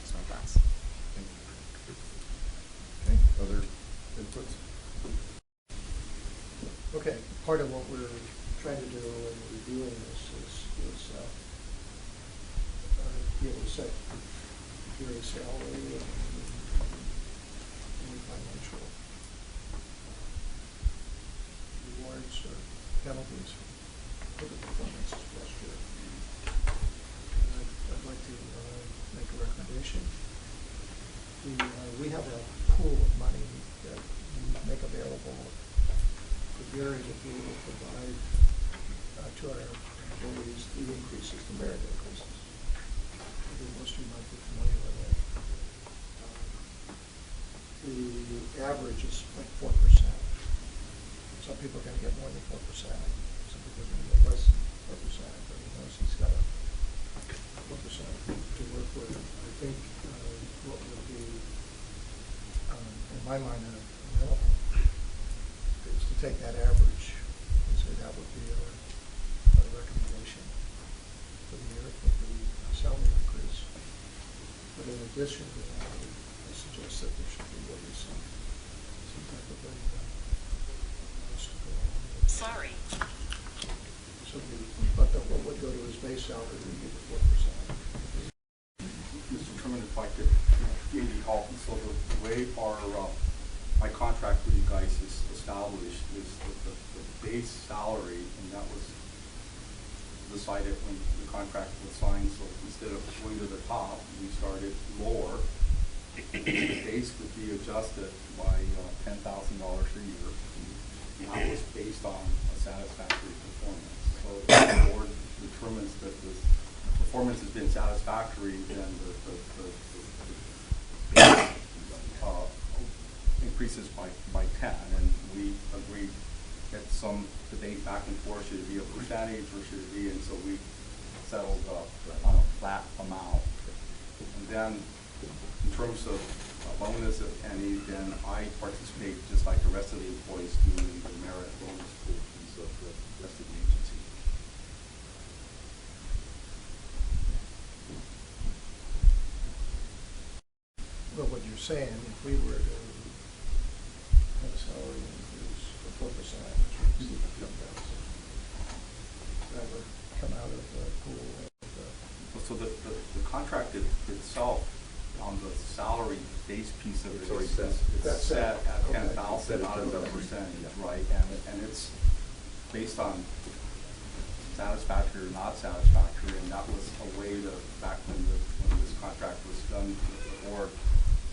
just my thoughts. Okay, other inputs? Okay, part of what we're trying to do in reviewing this is be able to set your salary and any financial rewards or penalties for the performance last year. And I'd like to make a recommendation. We have a pool of money that we make available for Gary to be able to provide to our employees the increases, the merit increases. I think most of you might be familiar with it. The average is like 4%. some people are gonna get more than 4%, some people are gonna get less than 4%, but he knows he's got a 4% to work with. I think what would be, in my mind, minimal is to take that average and say that would be a recommendation for the year for the salary increase. But in addition to that, I suggest that there should be at least some type of a list to go along with. Sorry. So but what would go to his base salary would be the 4%. Mr. Chairman, if I could maybe help, so the way my contract with you guys is established is the base salary, and that was decided when the contract was signed, so instead of going to the top, we started lower. The base would be adjusted by $10,000 a year, and that was based on a satisfactory performance. So if the board determines that the performance has been satisfactory, then the increases by 10, and we agreed at some debate back and forth, should it be a percentage or should it be, and so we settled on a flat amount. And then in terms of bonus, if any, then I participate just like the rest of the employees do in the merit bonus portions of the rest of the agency. Well, what you're saying, if we were to have a salary increase of 4%, which would be 10,000, that would come out of the pool of So the contract itself on the salary base piece of it is set at 10,000, not as a percentage, right? And it's based on satisfactory or not satisfactory, and that was a way to, back when this contract was done with the board,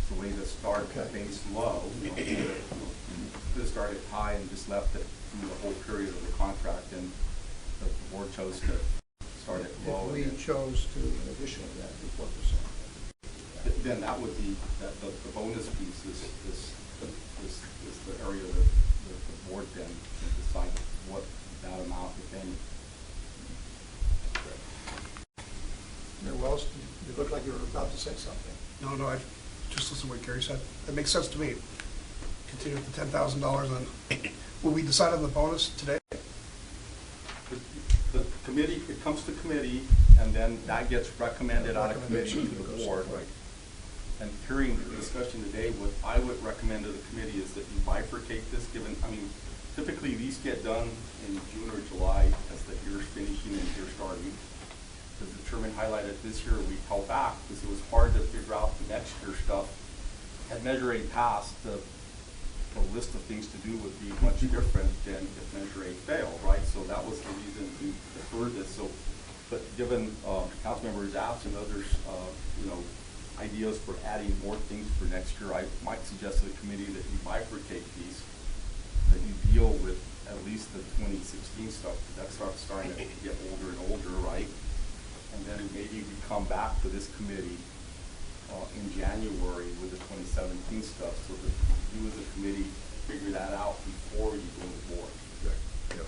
the way to start the base low, to start it high and just left it through the whole period of the contract, and the board chose to start it low. If we chose to, in addition to that, do 4%. Then that would be, the bonus piece is the area that the board then can decide what that amount, if any. Mayor Wells, you look like you were about to say something. No, I just listened to what Gary said. That makes sense to me. Continue with the $10,000, and will we decide on the bonus today? The committee, it comes to committee, and then that gets recommended out of committee to the board. Right. And hearing the discussion today, what I would recommend to the committee is that you bifurcate this, given, I mean, typically these get done in June or July as the year's finishing and year starting. As the chairman highlighted, this year we held back because it was hard to figure out the next year stuff. At Measure A passed, the list of things to do would be much different than if Measure A failed, right? So that was the reason we deferred this. So, but given Councilmember Zapps and others, ideas for adding more things for next year, I might suggest to the committee that you bifurcate these, that you deal with at least the 2016 stuff, because that starts starting to get older and older, right? And then maybe we come back to this committee in January with the 2017 stuff, so that you as a committee figure that out before you go to the board. Yeah.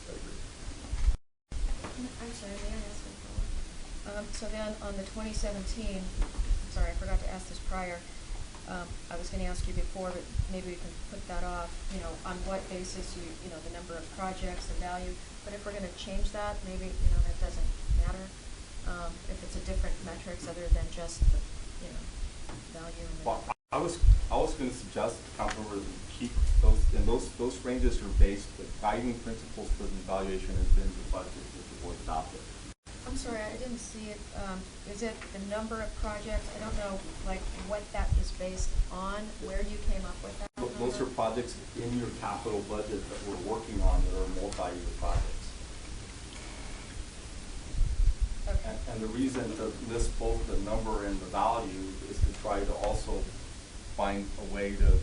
I agree. I'm sorry, may I ask a follow-up? So then on the 2017, sorry, I forgot to ask this prior. I was going to ask you before, but maybe we can put that off, on what basis the number of projects, the value. But if we're going to change that, maybe, that doesn't matter. If it's a different metrics other than just the, value. And Well, I was going to suggest to Councilmembers keep those, and those ranges are based, the guiding principles for the evaluation has been the budget that the board adopted. I'm sorry, I didn't see it. Is it the number of projects? I don't know, what that is based on, where you came up with that Those are number? projects in your capital budget that we're working on that are multi-year projects. Okay. And the reason to list both the number and the value is to try to also find a way to,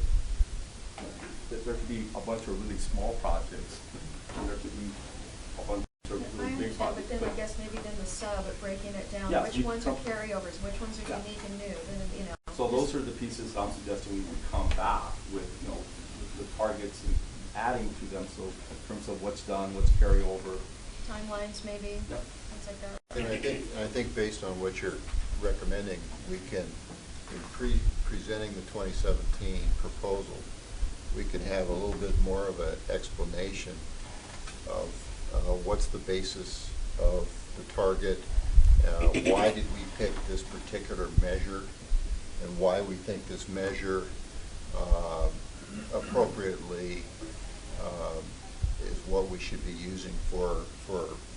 that there could be a bunch of really small projects, and there could be a bunch of I really big understand, projects. but then I guess maybe then the sub, breaking it down, Yeah, which ones are carryovers, which ones are Yeah. unique and new, then, So those are the pieces I'm suggesting we would come back with, with the targets and adding to them, so in terms of what's done, what's carryover. Timelines maybe, Yep. things like that. And I think based on what you're recommending, we can, in presenting the 2017 proposal, we can have a little bit more of an explanation of what's the basis of the target, why did we pick this particular measure, and why we think this measure appropriately is what we should be using for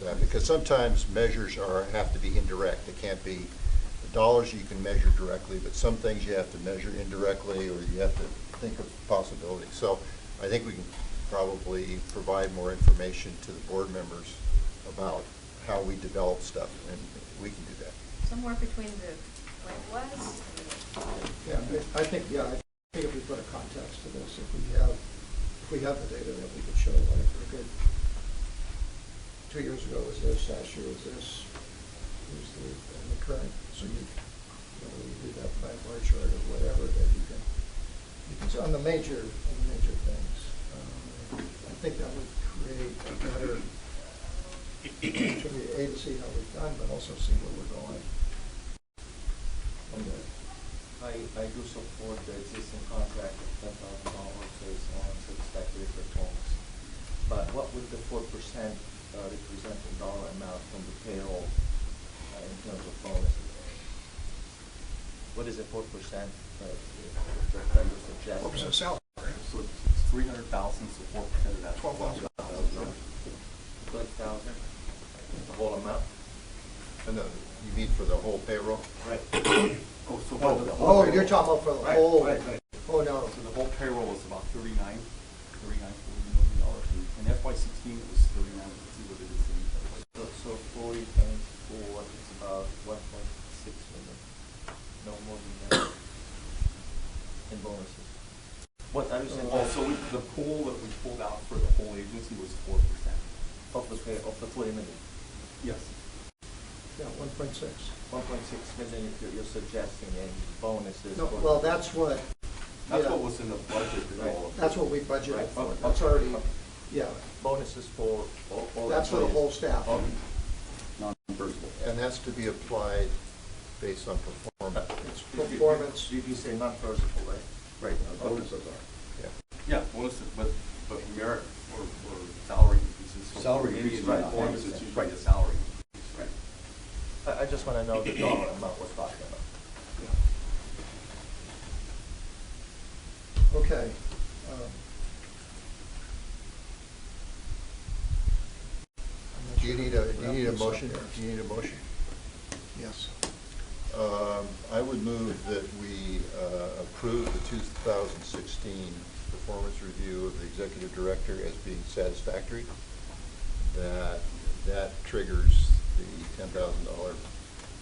that. Because sometimes measures have to be indirect. They can't be dollars you can measure directly, but some things you have to measure indirectly, or you have to think of possibilities. So I think we can probably provide more information to the board members about how we develop stuff, and we can do that. Somewhere between the what it was and Yeah, I think if we put a context to this, if we have the data that we could show, like, we're good. 2 years ago was this, last year was this, here's the current, so you do that by bar chart or whatever, that you can, on the major things. I think that would create a better opportunity, A, to see how we've done, but also see where we're going. Okay. I do support the existing contract of $10,000 based on satisfactory performance. But what would the 4% represent in dollar amount from the payroll in terms of bonuses? What is the 4% that you suggest? 4% salary. So it's 300,000, so 4% of that. 12,000. 12,000, the whole amount? And you mean for the whole payroll? Right. Oh, so Oh, you're talking about for the Right, whole, right. oh, no. So the whole payroll was about $40 million. In FY16, it was 39. Let's see what it is in So 40 times 4 is about 1.6 million. No more than that in bonuses. What are you saying? Also, the pool that we pulled out for the whole agency was 4%. Of the 40 million. Yes. Yeah, 1.6. 1.6 million you're suggesting in bonuses. No, for- well, that's what, That's yeah, what was in the budget. Right. that's what we budgeted Right. for. Okay. That's already, Okay. yeah, Bonuses for all that's for the employees. whole staff. Okay. Non-personal. And that's to be applied based on performance. It's performance. You say non-personal, right? Right, bonuses are. Yeah. Yeah, bonuses, but merit or salary increases. So Salary maybe increases, in right. performance, it's usually Right. a salary increase, right? I just want to know the dollar amount we're talking about. Okay. Do you need a motion? Do you need a motion? Yes. I would move that we approve the 2016 performance review of the executive director as being satisfactory. That triggers the $10,000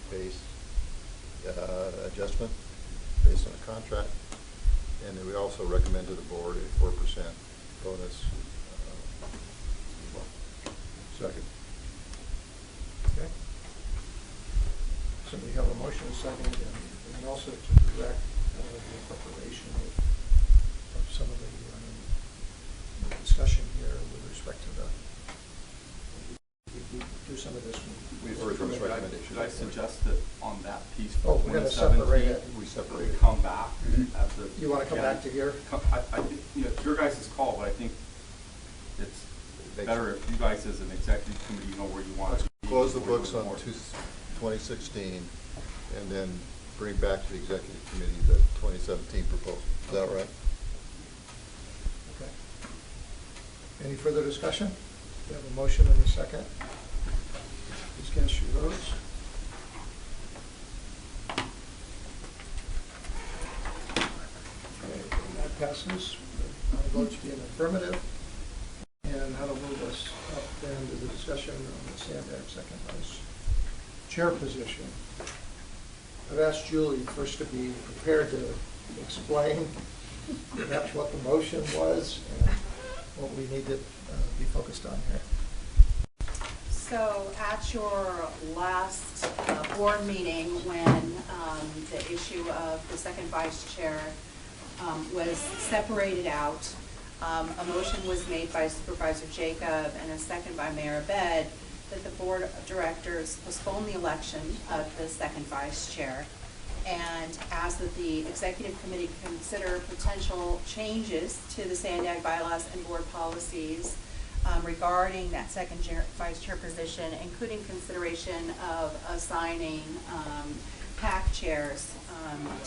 base adjustment based on a contract. And then we also recommend to the board a 4% bonus. Second. Okay. So we have a motion, a second, and also to direct the incorporation of some of the discussion here with respect to we do some of this. We've heard those recommendations. Should I suggest that on that piece Oh, for we're gonna 2017, separate it. We we separate it. come back at the. You want to come back to here? It's your guys' call, but I think it's better if you guys as an executive committee know where you want to be. Close the before you books go on more. 2016 and then bring back to the executive committee the 2017 proposal. Is that right? Okay. Any further discussion? We have a motion and a second. Please cast your votes. Okay, and that passes. Our votes being affirmative. And that'll move us up then to the discussion on the Sandag second vice chair position. I've asked Julie first to be prepared to explain perhaps what the motion was and what we need to be focused on here. So at your last board meeting, when the issue of the second vice chair was separated out, A motion was made by Supervisor Jacob and a second by Mayor Abed that the Board of Directors postpone the election of the second vice chair and ask that the Executive Committee consider potential changes to the Sandag bylaws and board policies regarding that second vice chair position, including consideration of assigning PAC chairs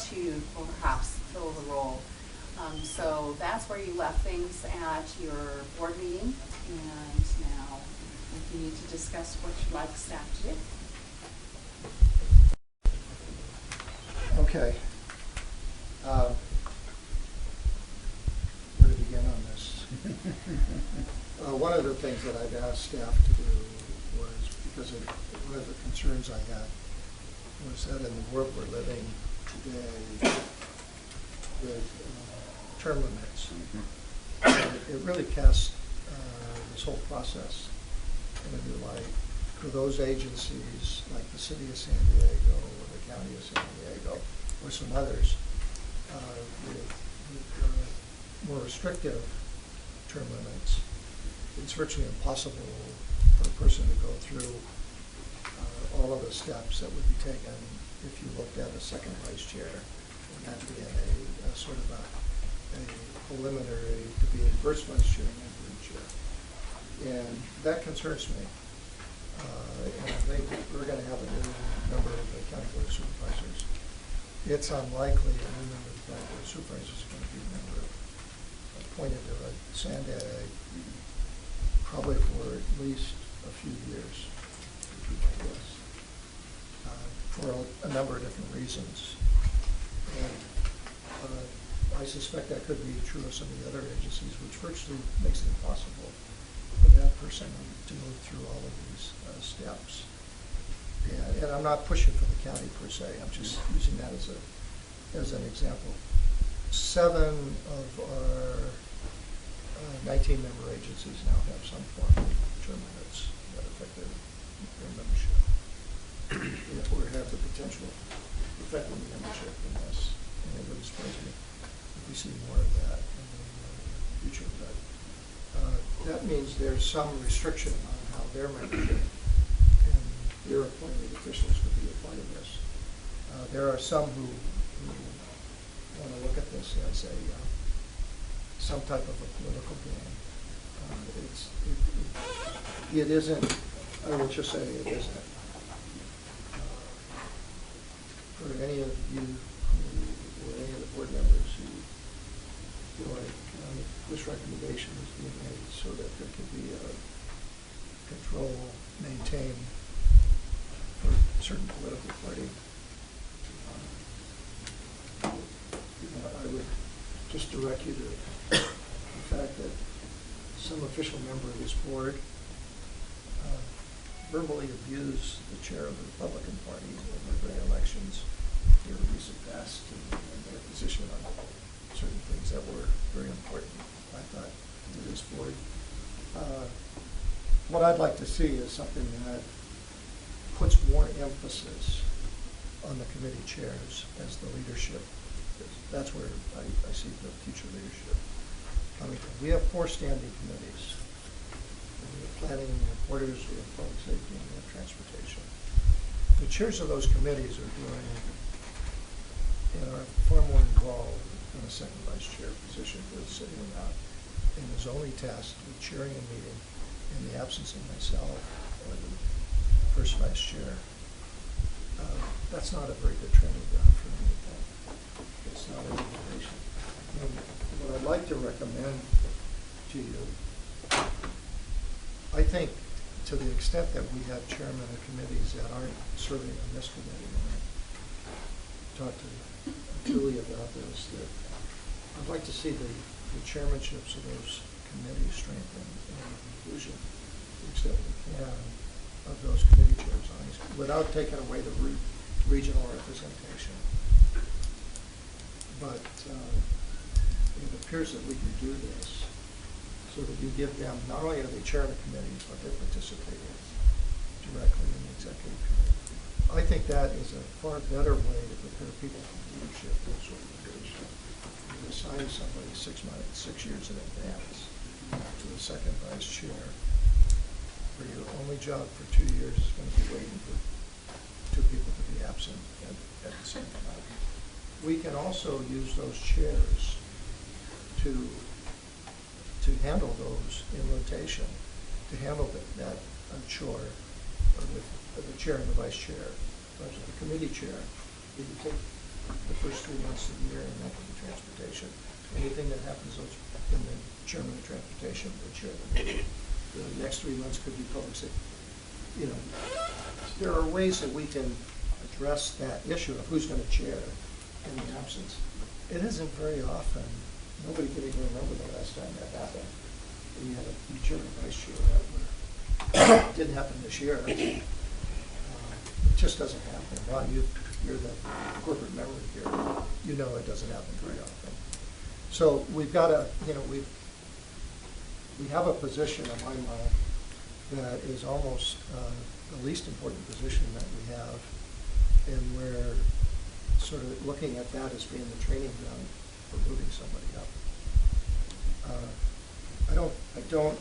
to perhaps fill the role. So that's where you left things at your board meeting, and now if you need to discuss what you'd like staff to do. Okay. Where to begin on this? One of the things that I've asked staff to do was, because one of the concerns I had was that in the world we're living today with term limits, it really casts this whole process in a new light for those agencies like the City of San Diego or the County of San Diego or some others with more restrictive term limits. It's virtually impossible for a person to go through all of the steps that would be taken if you looked at a second vice chair. It would have to be a sort of a preliminary to be a first vice chair and then board chair. And that concerns me. And I think we're going to have a new member of the County Board of Supervisors. It's unlikely a new member of the County Board of Supervisors is going to be a member appointed to a Sandag probably for at least a few years, would be my guess, for a number of different reasons. And I suspect that could be true of some of the other agencies, which virtually makes it impossible for that person to move through all of these steps. And I'm not pushing for the county per se. I'm just using that as an example. 7 of our 19-member agencies now have some form of term limits that affect their membership, or have the potential to affect the membership in this. And it would surprise me if we see more of that in the future. But that means there's some restriction on how their membership and their appointed officials would be a part of this. There are some who want to look at this as some type of a political game. It isn't, I would just say it isn't. For any of you or any of the board members who feel like this recommendation is being made so that there can be a control maintained for a certain political party, I would just direct you to the fact that some official member of this board verbally abused the chair of the Republican Party over the elections here in recent past and their position on certain things that were very important, I thought, to this board. What I'd like to see is something that puts more emphasis on the committee chairs as the leadership. That's where I see the future leadership coming from. We have 4 standing committees. We have planning and reporters, we have public safety, and we have transportation. The chairs of those committees are doing and are far more involved in a second vice chair position for the city or not, and is only tasked with chairing a meeting in the absence of myself or the first vice chair. That's not a very good training ground for anything. It's not an innovation. And what I'd like to recommend to you, I think to the extent that we have chairmen of committees that aren't serving on this committee, and I talked to Julie about this, that I'd like to see the chairmanships of those committees strengthened and the inclusion, to the extent we can, of those committee chairs without taking away the regional representation. But it appears that we can do this so that you give them, not only are they chair of the committees, but they're participating directly in the executive committee. I think that is a far better way to prepare people for leadership in this organization. assign somebody 6 months, 6 years in advance to the second vice chair, where your only job for 2 years is going to be waiting for 2 people to be absent at the same time. We can also use those chairs to handle those in rotation, to handle that chore with the chair and the vice chair. As the committee chair, you can take the first 3 months of the year and that can be transportation. Anything that happens in the chairman of transportation will chair the meeting. The next 3 months could be public safety. You know, there are ways that we can address that issue of who's going to chair in the absence. It isn't very often. Nobody can even remember the last time that happened. We had a chairman and vice chair that were, didn't happen this year. It just doesn't happen. Ron, you're the corporate member here. You know it doesn't happen very often. So we've got to, you know, we have a position in my mind that is almost the least important position that we have, and we're sort of looking at that as being the training ground for moving somebody up. I don't,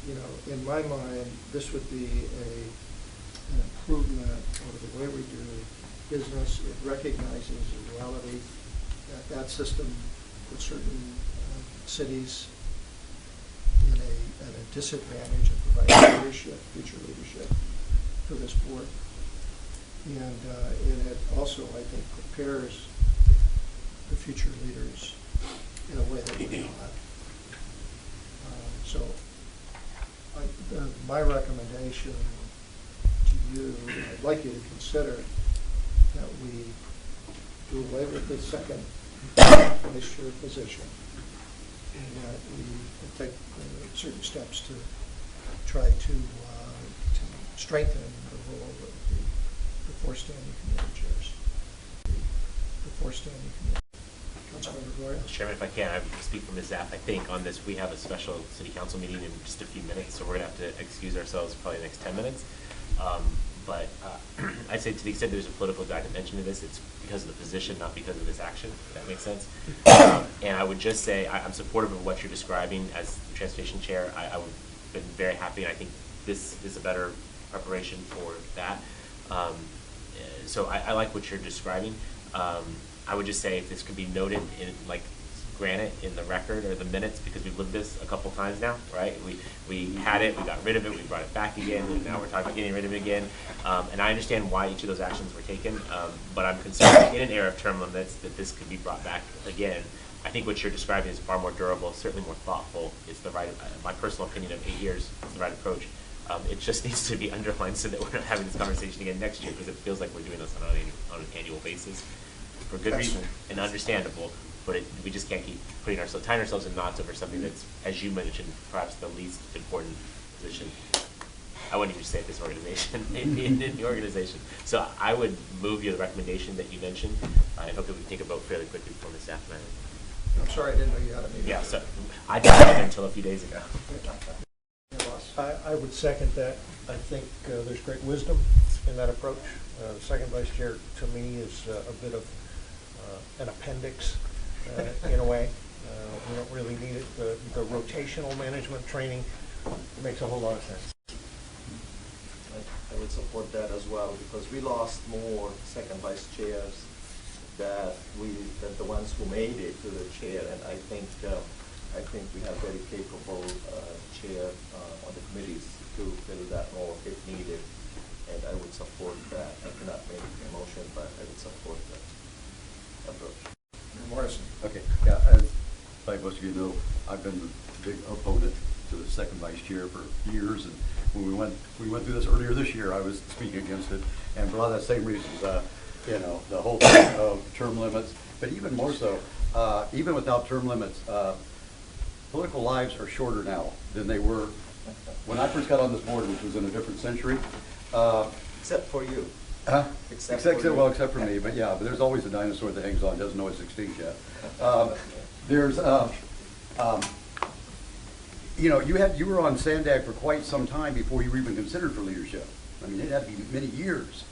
you know, in my mind, this would be an improvement over the way we do business. It recognizes the reality that system puts certain cities at a disadvantage of providing leadership, future leadership for this board. And it also, I think, prepares the future leaders in a way that we're not. So my recommendation to you, I'd like you to consider that we do away with the second vice chair position, and that we take certain steps to try to strengthen the role of the 4 standing committee chairs. The 4 standing committee. Councilmember Gloria? Chairman, if I can, I would speak for Ms. Zapp. I think on this, we have a special city council meeting in just a few minutes, so we're going to have to excuse ourselves probably the next 10 minutes. But I'd say to the extent there's a political dimension to this, it's because of the position, not because of this action, if that makes sense. And I would just say I'm supportive of what you're describing as the transportation chair. I would have been very happy, and I think this is a better preparation for that. So I like what you're describing. I would just say if this could be noted in, like, granted in the record or the minutes, because we've lived this a couple times now, right? We had it, we got rid of it, we brought it back again, and now we're talking about getting rid of it again. And I understand why each of those actions were taken, but I'm concerned in an era of term limits that this could be brought back again. I think what you're describing is far more durable, certainly more thoughtful. It's the right, my personal opinion of 8 years is the right approach. It just needs to be underlined so that we're not having this conversation again next year, because it feels like we're doing this on an annual basis for good reason and understandable. But we just can't keep tying ourselves in knots over something that's, as you mentioned, perhaps the least important position. I wouldn't even say this organization, in the organization. So I would move you the recommendation that you mentioned. I hope that we can take a vote fairly quickly before the staff matter. I'm sorry, I didn't know you had a meeting. Yeah, so I didn't have it until a few days ago. I would second that. I think there's great wisdom in that approach. The second vice chair, to me, is a bit of an appendix in a way. We don't really need it. The rotational management training makes a whole lot of sense. I would support that as well, because we lost more second vice chairs than the ones who made it to the chair, and I think we have very capable chair on the committees to fill that role if needed, and I would support that. I cannot make a motion, but I would support that approach. Morrison. Okay, yeah, as like most of you know, I've been a big opponent to the second vice chair for years, and when we went through this earlier this year, I was speaking against it, and for a lot of the same reasons, you know, the whole thing of term limits, but even more so, even without term limits, political lives are shorter now than they were when I first got on this board, which was in a different century. Except for you. Huh? Except for you. Well, except for me, but yeah, but there's always a dinosaur that hangs on, doesn't know it's extinct yet. You know, you were on Sandag for quite some time before you were even considered for leadership. I mean, it had to be many years.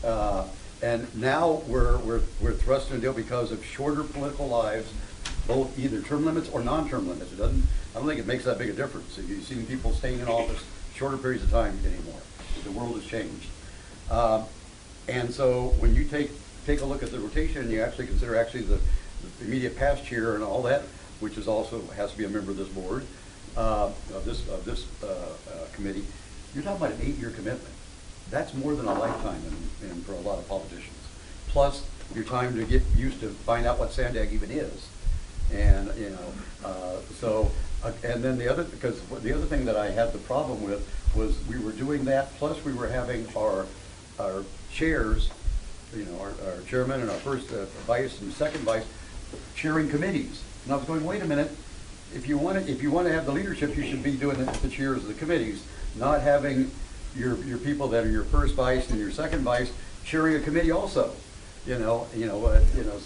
And now we're thrust into a deal because of shorter political lives, both either term limits or non-term limits. I don't think it makes that big a difference. You've seen people staying in office shorter periods of time anymore. The world has changed. And so when you take a look at the rotation, you actually consider the immediate past chair and all that, which is also has to be a member of this board, of this committee, you're talking about an 8-year commitment. That's more than a lifetime for a lot of politicians. Plus your time to get used to find out what Sandag even is. And, and then the other thing that I had the problem with was we were doing that, plus we were having our chairs, our chairman and our first vice and second vice chairing committees. And I was going, wait a minute, if you want to have the leadership, you should be doing the chairs of the committees, not having your people that are your first vice and your second vice chairing a committee also. So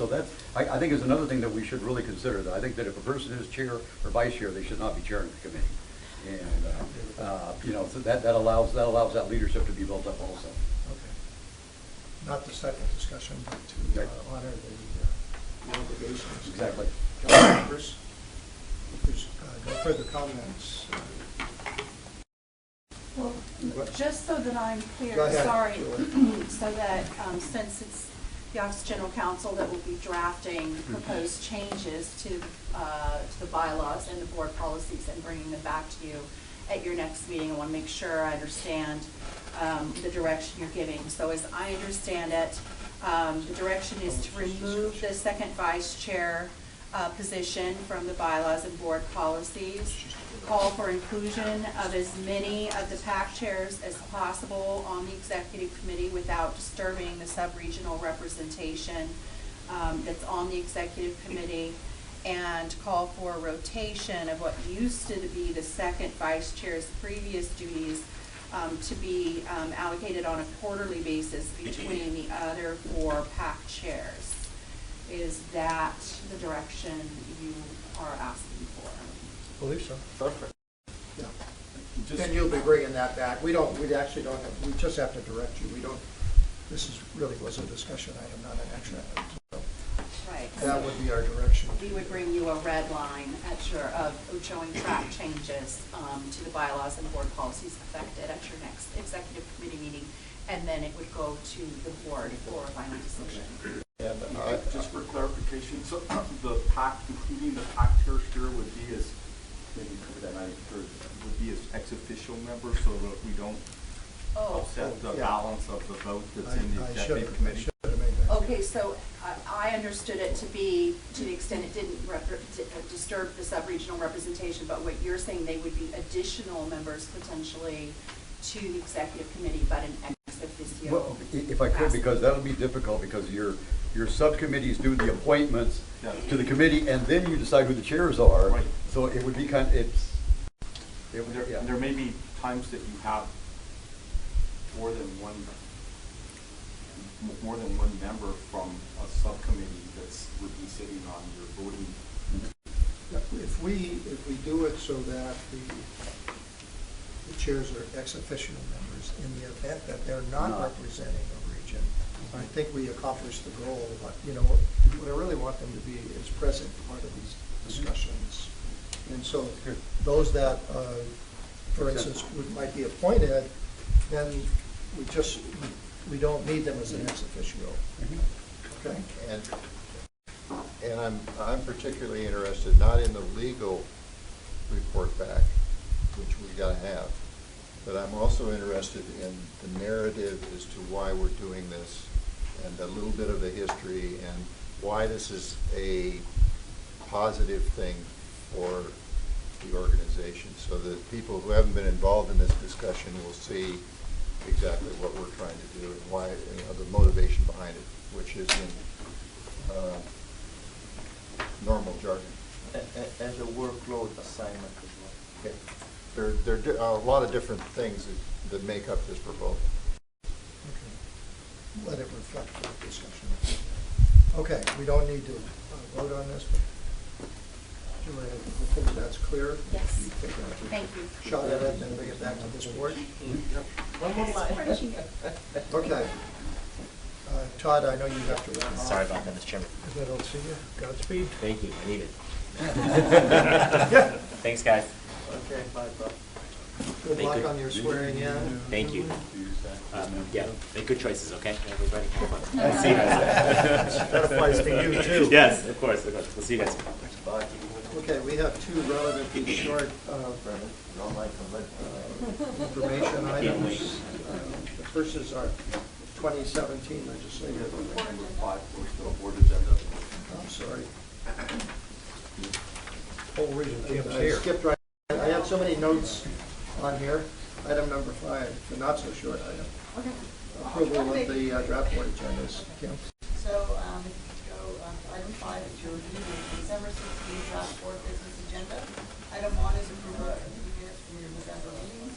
that's, I think is another thing that we should really consider. That I think that if a person is chair or vice chair, they should not be chairing the committee. And so that allows that leadership to be built up also. Okay. Not the second discussion, but to honor the obligations. Exactly. Members, if there's no further comments. Well, just so that I'm clear, Go ahead, sorry, Julie. so that since it's the Office of General Counsel that will be drafting proposed changes to the bylaws and the board policies and bringing them back to you at your next meeting, I want to make sure I understand the direction you're giving. So as I understand it, the direction is to remove the second vice chair position from the bylaws and board policies, call for inclusion of as many of the PAC chairs as possible on the executive committee without disturbing the sub-regional representation that's on the executive committee, and call for a rotation of what used to be the second vice chair's previous duties to be allocated on a quarterly basis between the other 4 PAC chairs. Is that the direction you are asking for? I believe so. Perfect. Yeah. And you'll be bringing that back. We actually don't have, we just have to direct you. This was a discussion item, not an action item. So Right. that would be our direction. We would bring you a red line of showing track changes to the bylaws and board policies affected at your next executive committee meeting, and then it would go to the board for a final decision. And Just for clarification, so the PAC, including the PAC chair here would be as, maybe that I heard, would be as ex officio members so that we don't upset the balance of the vote that's in the executive committee? I should have made that. Okay, so I understood it to be, to the extent it didn't disturb the sub-regional representation, but what you're saying, they would be additional members potentially to the executive committee, but an ex officio. Well, if I could, because that'll be difficult, because your subcommittees do the appointments to the committee, and then you decide who the chairs are. Right. So it would be There may be times that you have more than one member from a subcommittee would be sitting on your voting. If we do it so that the chairs are ex officio members in the event that they're not representing a region, I think we accomplished the goal. But, what I really want them to be is present part of these discussions. And so those that, for instance, might be appointed, then we don't need them as an ex officio. Okay? And I'm particularly interested not in the legal report back, which we got to have, but I'm also interested in the narrative as to why we're doing this, and a little bit of the history, and why this is a positive thing for the organization, so that people who haven't been involved in this discussion will see exactly what we're trying to do and why, the motivation behind it, which is in normal jargon. And the workload assignment as well. Okay. There are a lot of different things that make up this proposal. Okay. Let it reflect the discussion. Okay, we don't need to vote on this, but Julie, hopefully that's clear. Yes. You take a Thank you. shot at it and bring it back to this board. One more line. Okay. Todd, I know you have to run off. Sorry about that, Mr. Chairman. If I don't see you, Godspeed. Thank you. I need it. Thanks, guys. Okay. Bye, Bob. Good Thank luck you. on your swearing in. Thank you. Yeah, make good choices, okay, everybody? I'll See you guys. That applies to you, too. Yes, of course. We'll see you guys. Bye. Okay, we have two relatively short information items. The first is our 2017 legislative. Five, we're still board agenda. I'm sorry. Whole reason Jim's I here. skipped right. I have so many notes on here. Item number 5, the not so short item. Okay. Approval of the draft board agendas. Kim? So, if you go to item 5, it's your review of the December 16th draft board business agenda. Item 1 is approval of the minutes from your November meetings.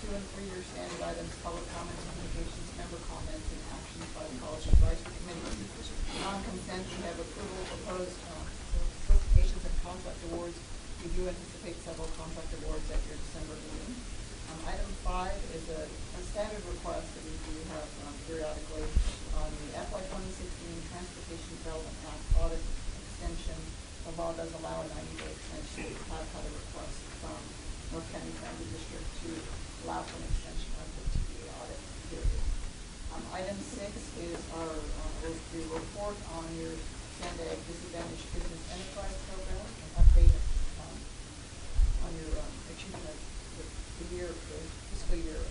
2 and 3 are standard items, public comments, communications, member comments, and actions by the college advisory committee. Non-consent, we have approval of proposed certifications and contract awards. We do anticipate several contract awards at your December meeting. Item 5 is a standard request that we do have periodically on the FY 2016 Transportation Development Act audit extension. The law does allow a 90-day extension. We have had a request from North County Transit District to allow for an extension of the TVA audit period. Item 6 is our the report on your Sandag Disadvantaged Business Enterprise Program, an update on your achievement of the fiscal year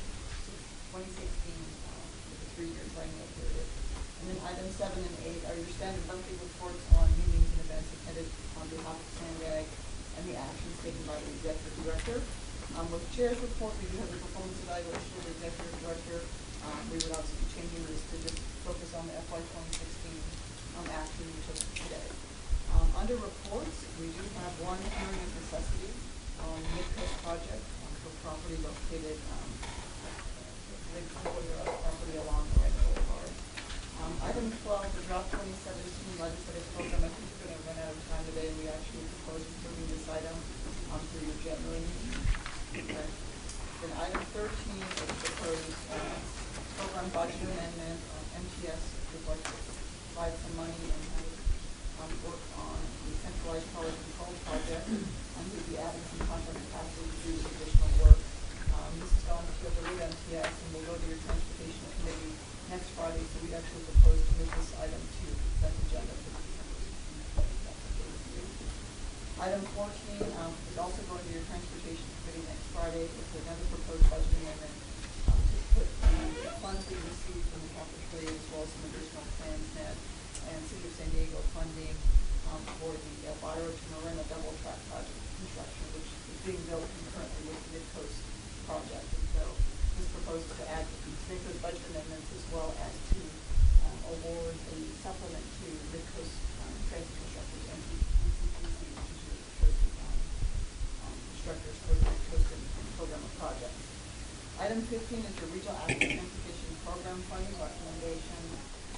2016 with the 3-year triennial period. And then item 7 and 8 are your standard monthly reports on meetings and events attended on behalf of Sandag and the actions taken by the executive director. With the chair's report, we do have the performance evaluation of the executive director. We would obviously be changing this to just focus on the FY 2016 action we took today. Under reports, we do have one hearing of necessity on the Mid-Coast project for property located property along the Red Boulevard. Item 12, the draft 2017 legislative program. I think we're going to run out of time today, and we actually propose approving this item through your January meeting. Okay. Then item 13 is proposed program budget amendment on MTS. Would like to provide some money and have work on the centralized power control project. We'd be adding some contract capacity to do additional work. This is going to the lead MTS, and we'll go to your transportation committee next Friday. So we'd actually propose to move this item to consent agenda for the December. Item 14 is also going to your transportation committee next Friday. It's another proposed budget amendment to put the funds we received from the capital trade as well as some additional TransNet and City of San Diego funding for the Elvira to Marina double track project construction, which is being built concurrently with the Mid-Coast project. And so this proposes to add those budget amendments as well as to award a supplement to Mid-Coast transit constructors and MCPC, which is your constructors for the Mid-Coast program of projects. Item 15 is your regional active transportation program funding recommendation.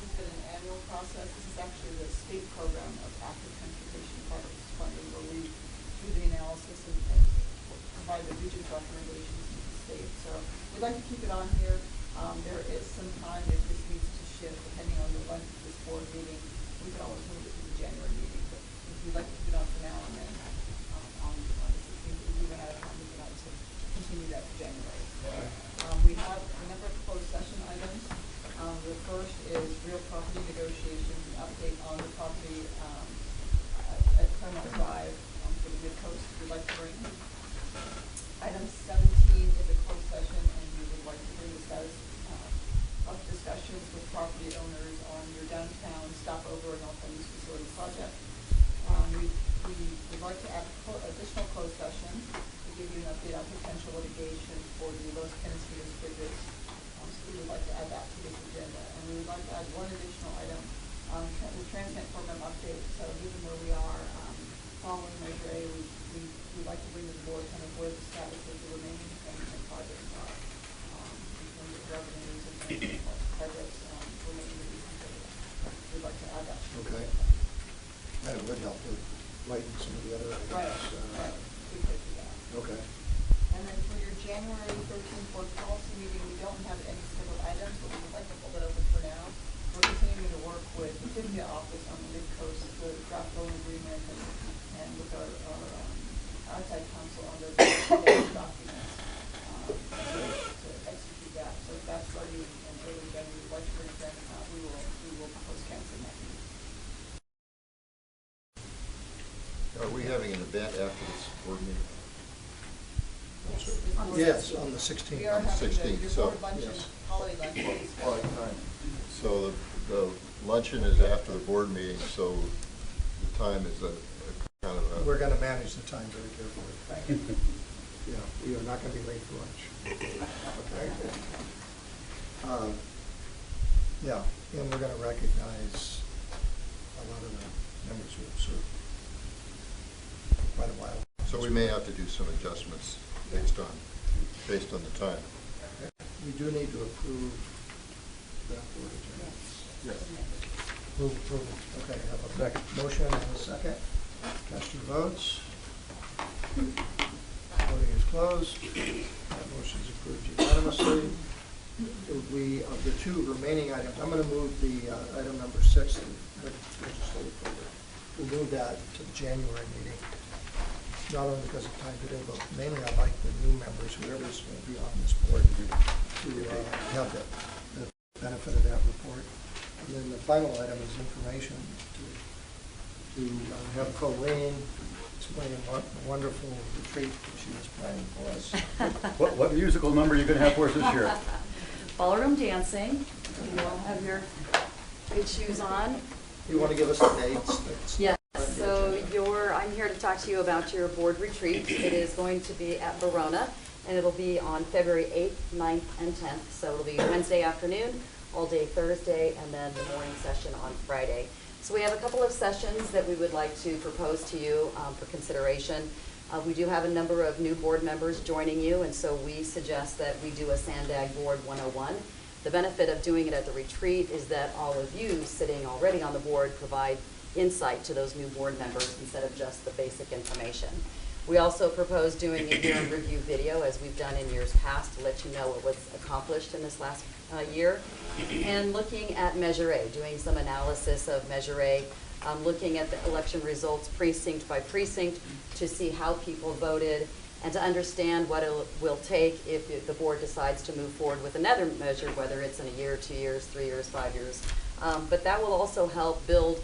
This has been an annual process. This is actually the state program of active transportation projects funding, where we do the analysis and provide the region's recommendations to the state. So we'd like to keep it on here. There is some time if this needs to shift depending on the length of this board meeting. We can always move it to the January meeting, but if you'd like to keep it on for now and then on the 16th, if we run out of time, we can obviously continue that to January. We have a number of closed session items. The first is real property negotiations, an update on the property at Claremont Drive for the Mid-Coast we'd like to bring. Item 17 is a closed session, and we would like to bring the status of discussions with property owners on your downtown stopover and also use facility project. We would like to add additional closed session to give you an update on potential litigation for the Los Penasitos bridges. So we would like to add that to this agenda. And we would like to add one additional item, the TransNet program update. So given where we are following Measure A, we'd like to bring to the board kind of where the status of the remaining TransNet projects are in terms of revenues and projects remaining to be completed. We'd like to add that. Okay. That would help to lighten some of the other items. Right. We could do that. Okay. And then for your January 13th board policy meeting, we don't have any scheduled items, but we would like to hold it open for now. We're continuing to work with the TIVIA office on the Mid-Coast, the draft loan agreement, and with our Are we having an event after this board meeting? Yes, on the We 16th. are having 16th, your so- board luncheon, yes. holiday luncheon. All right, fine. So the luncheon is after the board meeting, so the time is a kind of a. We're going to manage the time very carefully. Yeah, we are not going to be late for lunch. Okay. Yeah, and we're going to recognize a lot of the members who have served for quite a while. So we may have to do some adjustments based on the time. We do need to approve that board agenda. Yes. Move approval. Okay, I have a Second. motion and a second. Cast your votes. Voting is closed. That motion is approved unanimously. We, of the two remaining items, I'm going to move the item number 6, the legislative program. We'll move that to the January meeting, not only because of time today, but mainly I'd like the new members, whoever's going to be on this board, to have the benefit of that report. And then the final item is information to have Colleen explain what a wonderful retreat that she was planning for us. What musical number are you going to have for us this year? Ballroom dancing. You all have your good shoes on. You want to give us the dates? Yes. So I'm here to talk to you about your board retreat. It is going to be at Verona, and it'll be on February 8th, 9th, and 10th. So it'll be Wednesday afternoon, all day Thursday, and then the morning session on Friday. So we have a couple of sessions that we would like to propose to you for consideration. We do have a number of new board members joining you, and so we suggest that we do a Sandag Board 101. The benefit of doing it at the retreat is that all of you sitting already on the board provide insight to those new board members instead of just the basic information. We also propose doing a year-in-review video, as we've done in years past, to let you know what was accomplished in this last year. And looking at Measure A, doing some analysis of Measure A, looking at the election results precinct by precinct to see how people voted and to understand what it will take if the board decides to move forward with another measure, whether it's in a year, 2 years, 3 years, 5 years. But that will also help build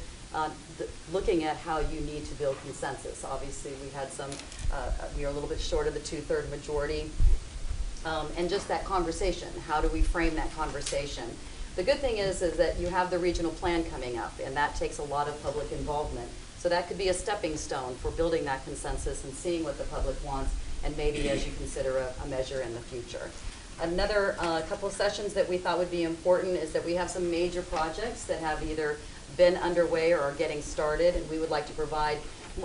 looking at how you need to build consensus. Obviously, we had we are a little bit short of the 2/3 majority. And just that conversation, how do we frame that conversation? The good thing is that you have the regional plan coming up, and that takes a lot of public involvement. So that could be a stepping stone for building that consensus and seeing what the public wants, and maybe as you consider a measure in the future. Another couple of sessions that we thought would be important is that we have some major projects that have either been underway or are getting started, and we would like to provide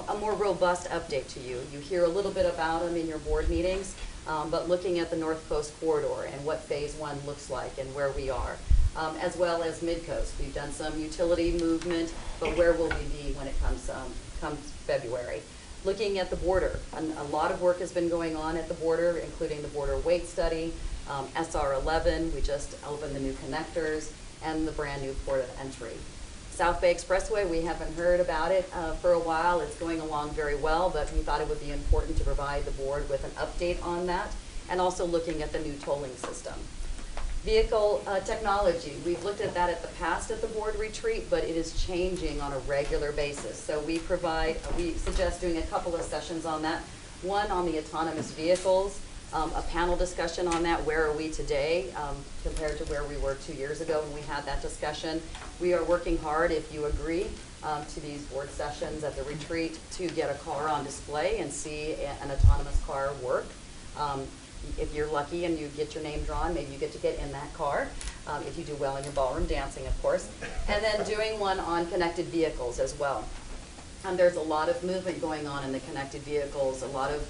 a more robust update to you. You hear a little bit about them in your board meetings, but looking at the North Coast Corridor and what Phase 1 looks like and where we are, as well as Mid-Coast. We've done some utility movement, but where will we be when it comes February? Looking at the border, a lot of work has been going on at the border, including the border weight study, SR 11, we just opened the new connectors, and the brand new port of entry. South Bay Expressway, we haven't heard about it for a while. It's going along very well, but we thought it would be important to provide the board with an update on that, and also looking at the new tolling system. Vehicle technology, we've looked at that at the past at the board retreat, but it is changing on a regular basis. So we suggest doing a couple of sessions on that. One on the autonomous vehicles, a panel discussion on that. Where are we today compared to where we were 2 years ago when we had that discussion? We are working hard, if you agree, to these board sessions at the retreat to get a car on display and see an autonomous car work. If you're lucky and you get your name drawn, maybe you get to get in that car, if you do well in your ballroom dancing, of course. And then doing one on connected vehicles as well. There's a lot of movement going on in the connected vehicles. A lot of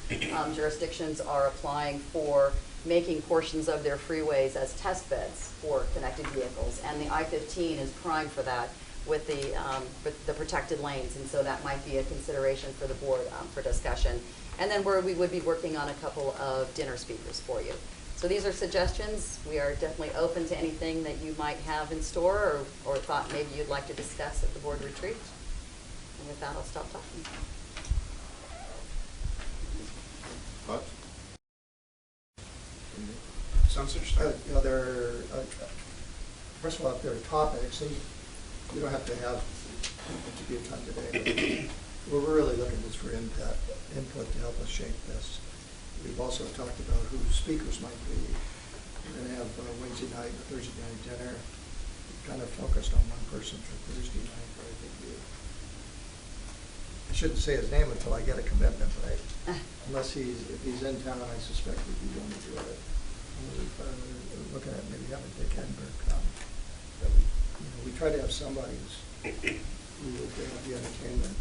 jurisdictions are applying for making portions of their freeways as test beds for connected vehicles. And the I-15 is primed for that with the protected lanes. And so that might be a consideration for the board for discussion. And then we would be working on a couple of dinner speakers for you. So these are suggestions. We are definitely open to anything that you might have in store or thought maybe you'd like to discuss at the board retreat. And with that, I'll stop talking. Thoughts? Sounds interesting. First of all, if there are topics, and you don't have to have interview time today, we're really looking just for input to help us shape this. We've also talked about who speakers might be. We're going to have Wednesday night and Thursday night dinner. We've kind of focused on one person for Thursday night, but I think I shouldn't say his name until I get a commitment, but if he's in town, I suspect he'd be willing to do it. We're looking at maybe having Dick Edinburgh come. We try to have somebody who would have the entertainment,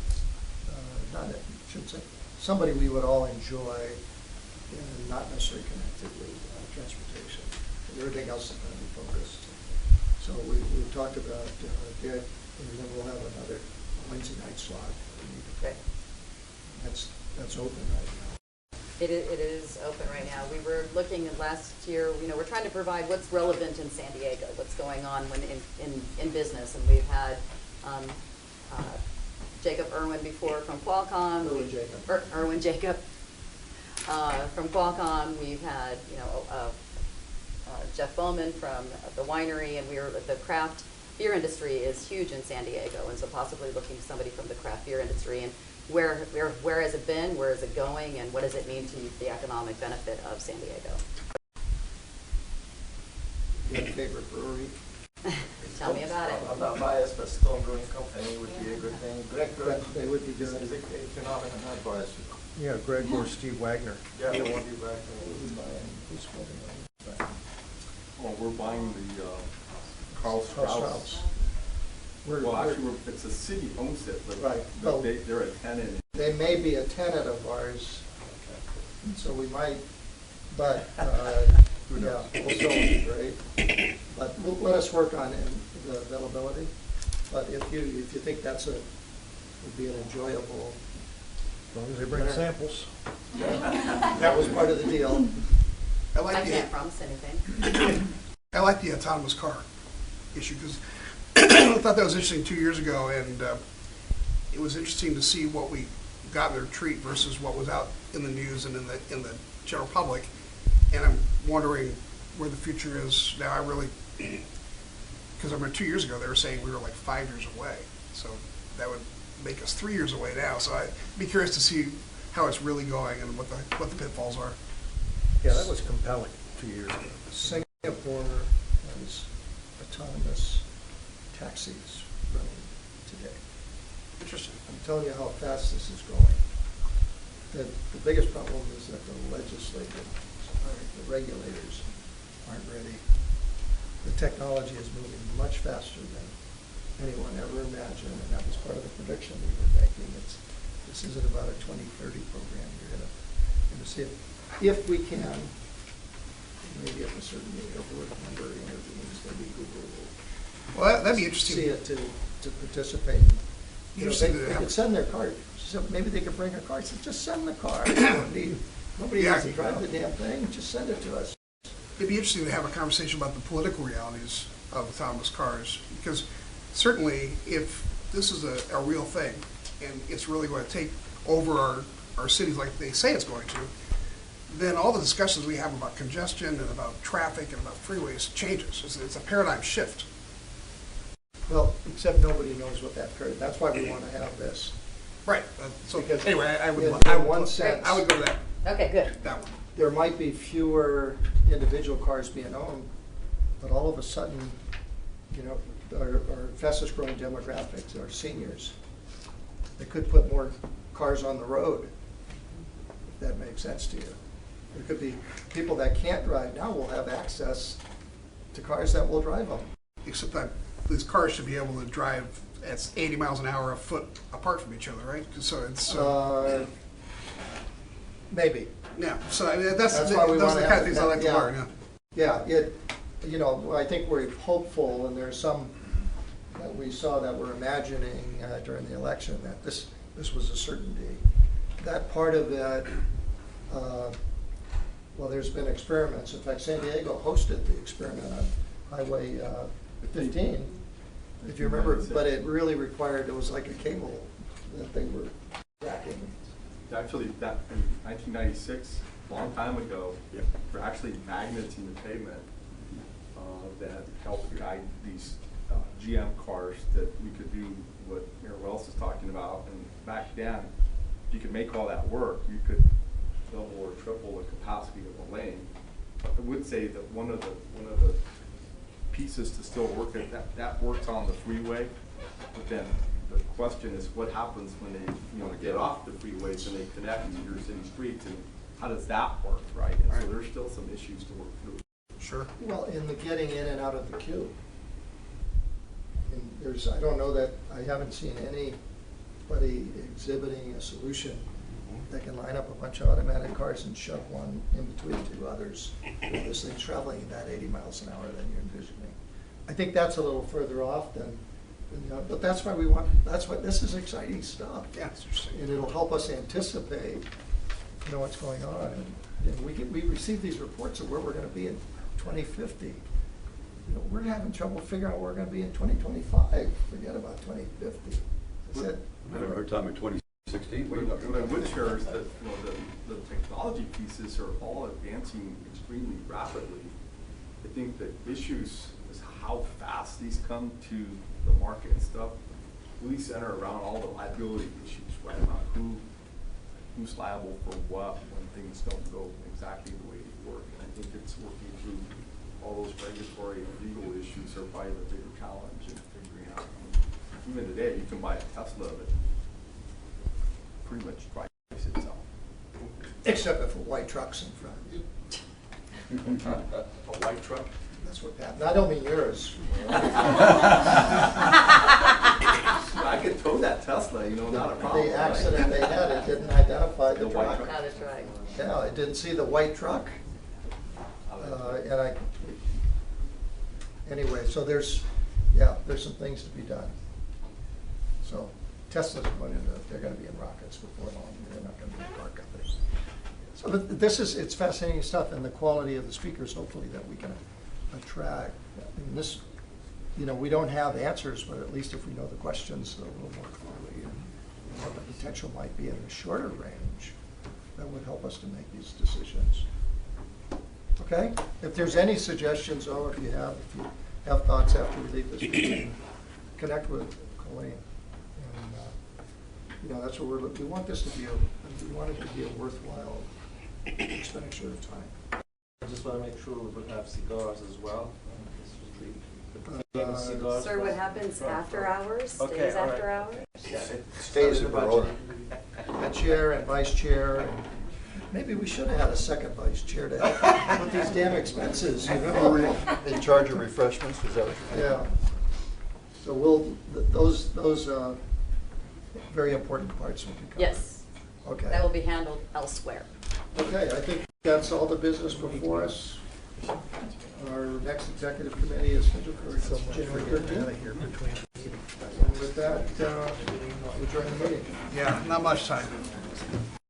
somebody we would all enjoy, and not necessarily connected with transportation. Everything else is going to be focused. So we've talked about Dick, and then we'll have another Wednesday night slot. Okay. That's open right now. It is open right now. We were looking at last year, we're trying to provide what's relevant in San Diego, what's going on when in business. And we've had Jacob Irwin before from Qualcomm. Irwin Jacob from Qualcomm. We've had, Jeff Bowman from the winery, and the craft beer industry is huge in San Diego, and so possibly looking for somebody from the craft beer industry and where has it been, where is it going, and what does it mean to the economic benefit of San Diego? Your favorite brewery? Tell me about it. I'm not biased, but Stone Brewing Company would be a good thing. Greg, They would be good. is a phenomenon, not biased. Yeah, Greg or Steve Wagner. Yeah, they won't be back. Who's holding on? Well, we're buying the Carl Strauss. Well, actually, it's the city owns it, but Right. but they're a tenant. They may be a tenant of ours, so we might, but, yeah, we'll still be great. But let us work on the availability. But if you think would be an enjoyable. As long as they bring samples. That was part of the deal. I can't promise anything. I like the autonomous car issue because I thought that was interesting 2 years ago, and it was interesting to see what we got in the retreat versus what was out in the news and in the general public. And I'm wondering where the future is now. I really, because I remember 2 years ago they were saying we were like 5 years away, so that would make us 3 years away now. So I'd be curious to see how it's really going and what the pitfalls are. Yeah, that was compelling 2 years ago. Singapore has autonomous taxis running today. Interesting. I'm telling you how fast this is going. The biggest problem is that the regulators aren't ready. The technology is moving much faster than anyone ever imagined, and that was part of the prediction we were making. This isn't about a 2030 program. You're going to see it. If we can, maybe at a certain airport number intervenes, maybe Google will. Well, that'd be interesting. See it to participate. They could send their card. So maybe they could bring a card. So just send the card. Nobody has to drive the damn thing. Just send it to us. It'd be interesting to have a conversation about the political realities of autonomous cars, because certainly if this is a real thing and it's really going to take over our cities like they say it's going to, then all the discussions we have about congestion and about traffic and about freeways changes. It's a paradigm shift. Well, except nobody knows what that period. That's why we want to have this. Right. So Because anyway, I would go to that. Okay, good. That one. There might be fewer individual cars being owned, but all of a sudden, our fastest growing demographics are seniors. They could put more cars on the road, if that makes sense to you. There could be people that can't drive now will have access to cars that will drive them. Except that these cars should be able to drive at 80 miles an hour a foot apart from each other, right? So it's maybe. Yeah. So I mean, that's why we those want are to the kind of things I like to learn. Yeah. Yeah. I think we're hopeful, and there's some that we saw that we're imagining during the election that this was a certainty. That part of it. Well, there's been experiments. In fact, San Diego hosted the experiment on Highway 15, if you remember, but it really required, it was like a cable that they were tracking. Actually, that in 1996, a long time ago, there were actually magnets in the pavement that help guide these GM cars that we could do what Mayor Wells is talking about. And back then, if you could make all that work, you could double or triple the capacity of a lane. I would say that one of the pieces to still work at that works on the freeway, but then the question is what happens when they get off the freeways and they connect to your city streets, and how does that work, right? And so there's still some issues to work through. Sure. Well, in the getting in and out of the queue. And there's, I don't know that, I haven't seen anybody exhibiting a solution that can line up a bunch of automatic cars and shove one in between two others with this thing traveling at 80 miles an hour that you're envisioning. I think that's a little further off than but that's why we want, that's what, this is exciting stuff. Yeah, it's interesting. And it'll help us anticipate, what's going on. And we receive these reports of where we're going to be in 2050. We're having trouble figuring out where we're going to be in 2025. Forget about 2050. Is it? I had a hard time in 2016. What I would share is that the technology pieces are all advancing extremely rapidly. I think the issues is how fast these come to the market and stuff really center around all the liability issues, right? About who's liable for what when things don't go exactly the way they work. And I think it's working through all those regulatory and legal issues are probably the bigger challenge in figuring out. Even today, you can buy a Tesla that pretty much drives itself. Except if a white truck's in front of you. A white truck? That's what happened. I don't mean yours. I could tow that Tesla, not a problem. The accident they had, it didn't identify the white truck. truck. That is right. Yeah, it didn't see the white truck. Anyway, so there's some things to be done. So Tesla's they're going to be in rockets before long. They're not going to be a car company. So it's fascinating stuff, and the quality of the speakers, hopefully, that we can attract. And this, we don't have answers, but at least if we know the questions a little more clearly and what the potential might be in the shorter range, that would help us to make these decisions. Okay? If there's any suggestions, if you have thoughts after we leave this meeting, connect with Colleen. And that's what we want this to be we want it to be a worthwhile expenditure of time. I just want to make sure we would have cigars as well. Sir, what happens after hours? Okay, Stays all after right. hours? Yeah, Stays in Verona. A chair and vice chair. And maybe we should have had a second vice chair to help with these damn expenses. In charge of refreshments, is that what you're Yeah. So those very important parts will be covered. Yes. Okay. That will be handled elsewhere. Okay, I think that's all the business before us. Our next executive committee is scheduled for January 13th. And with that, adjourn the meeting. Yeah, not much time.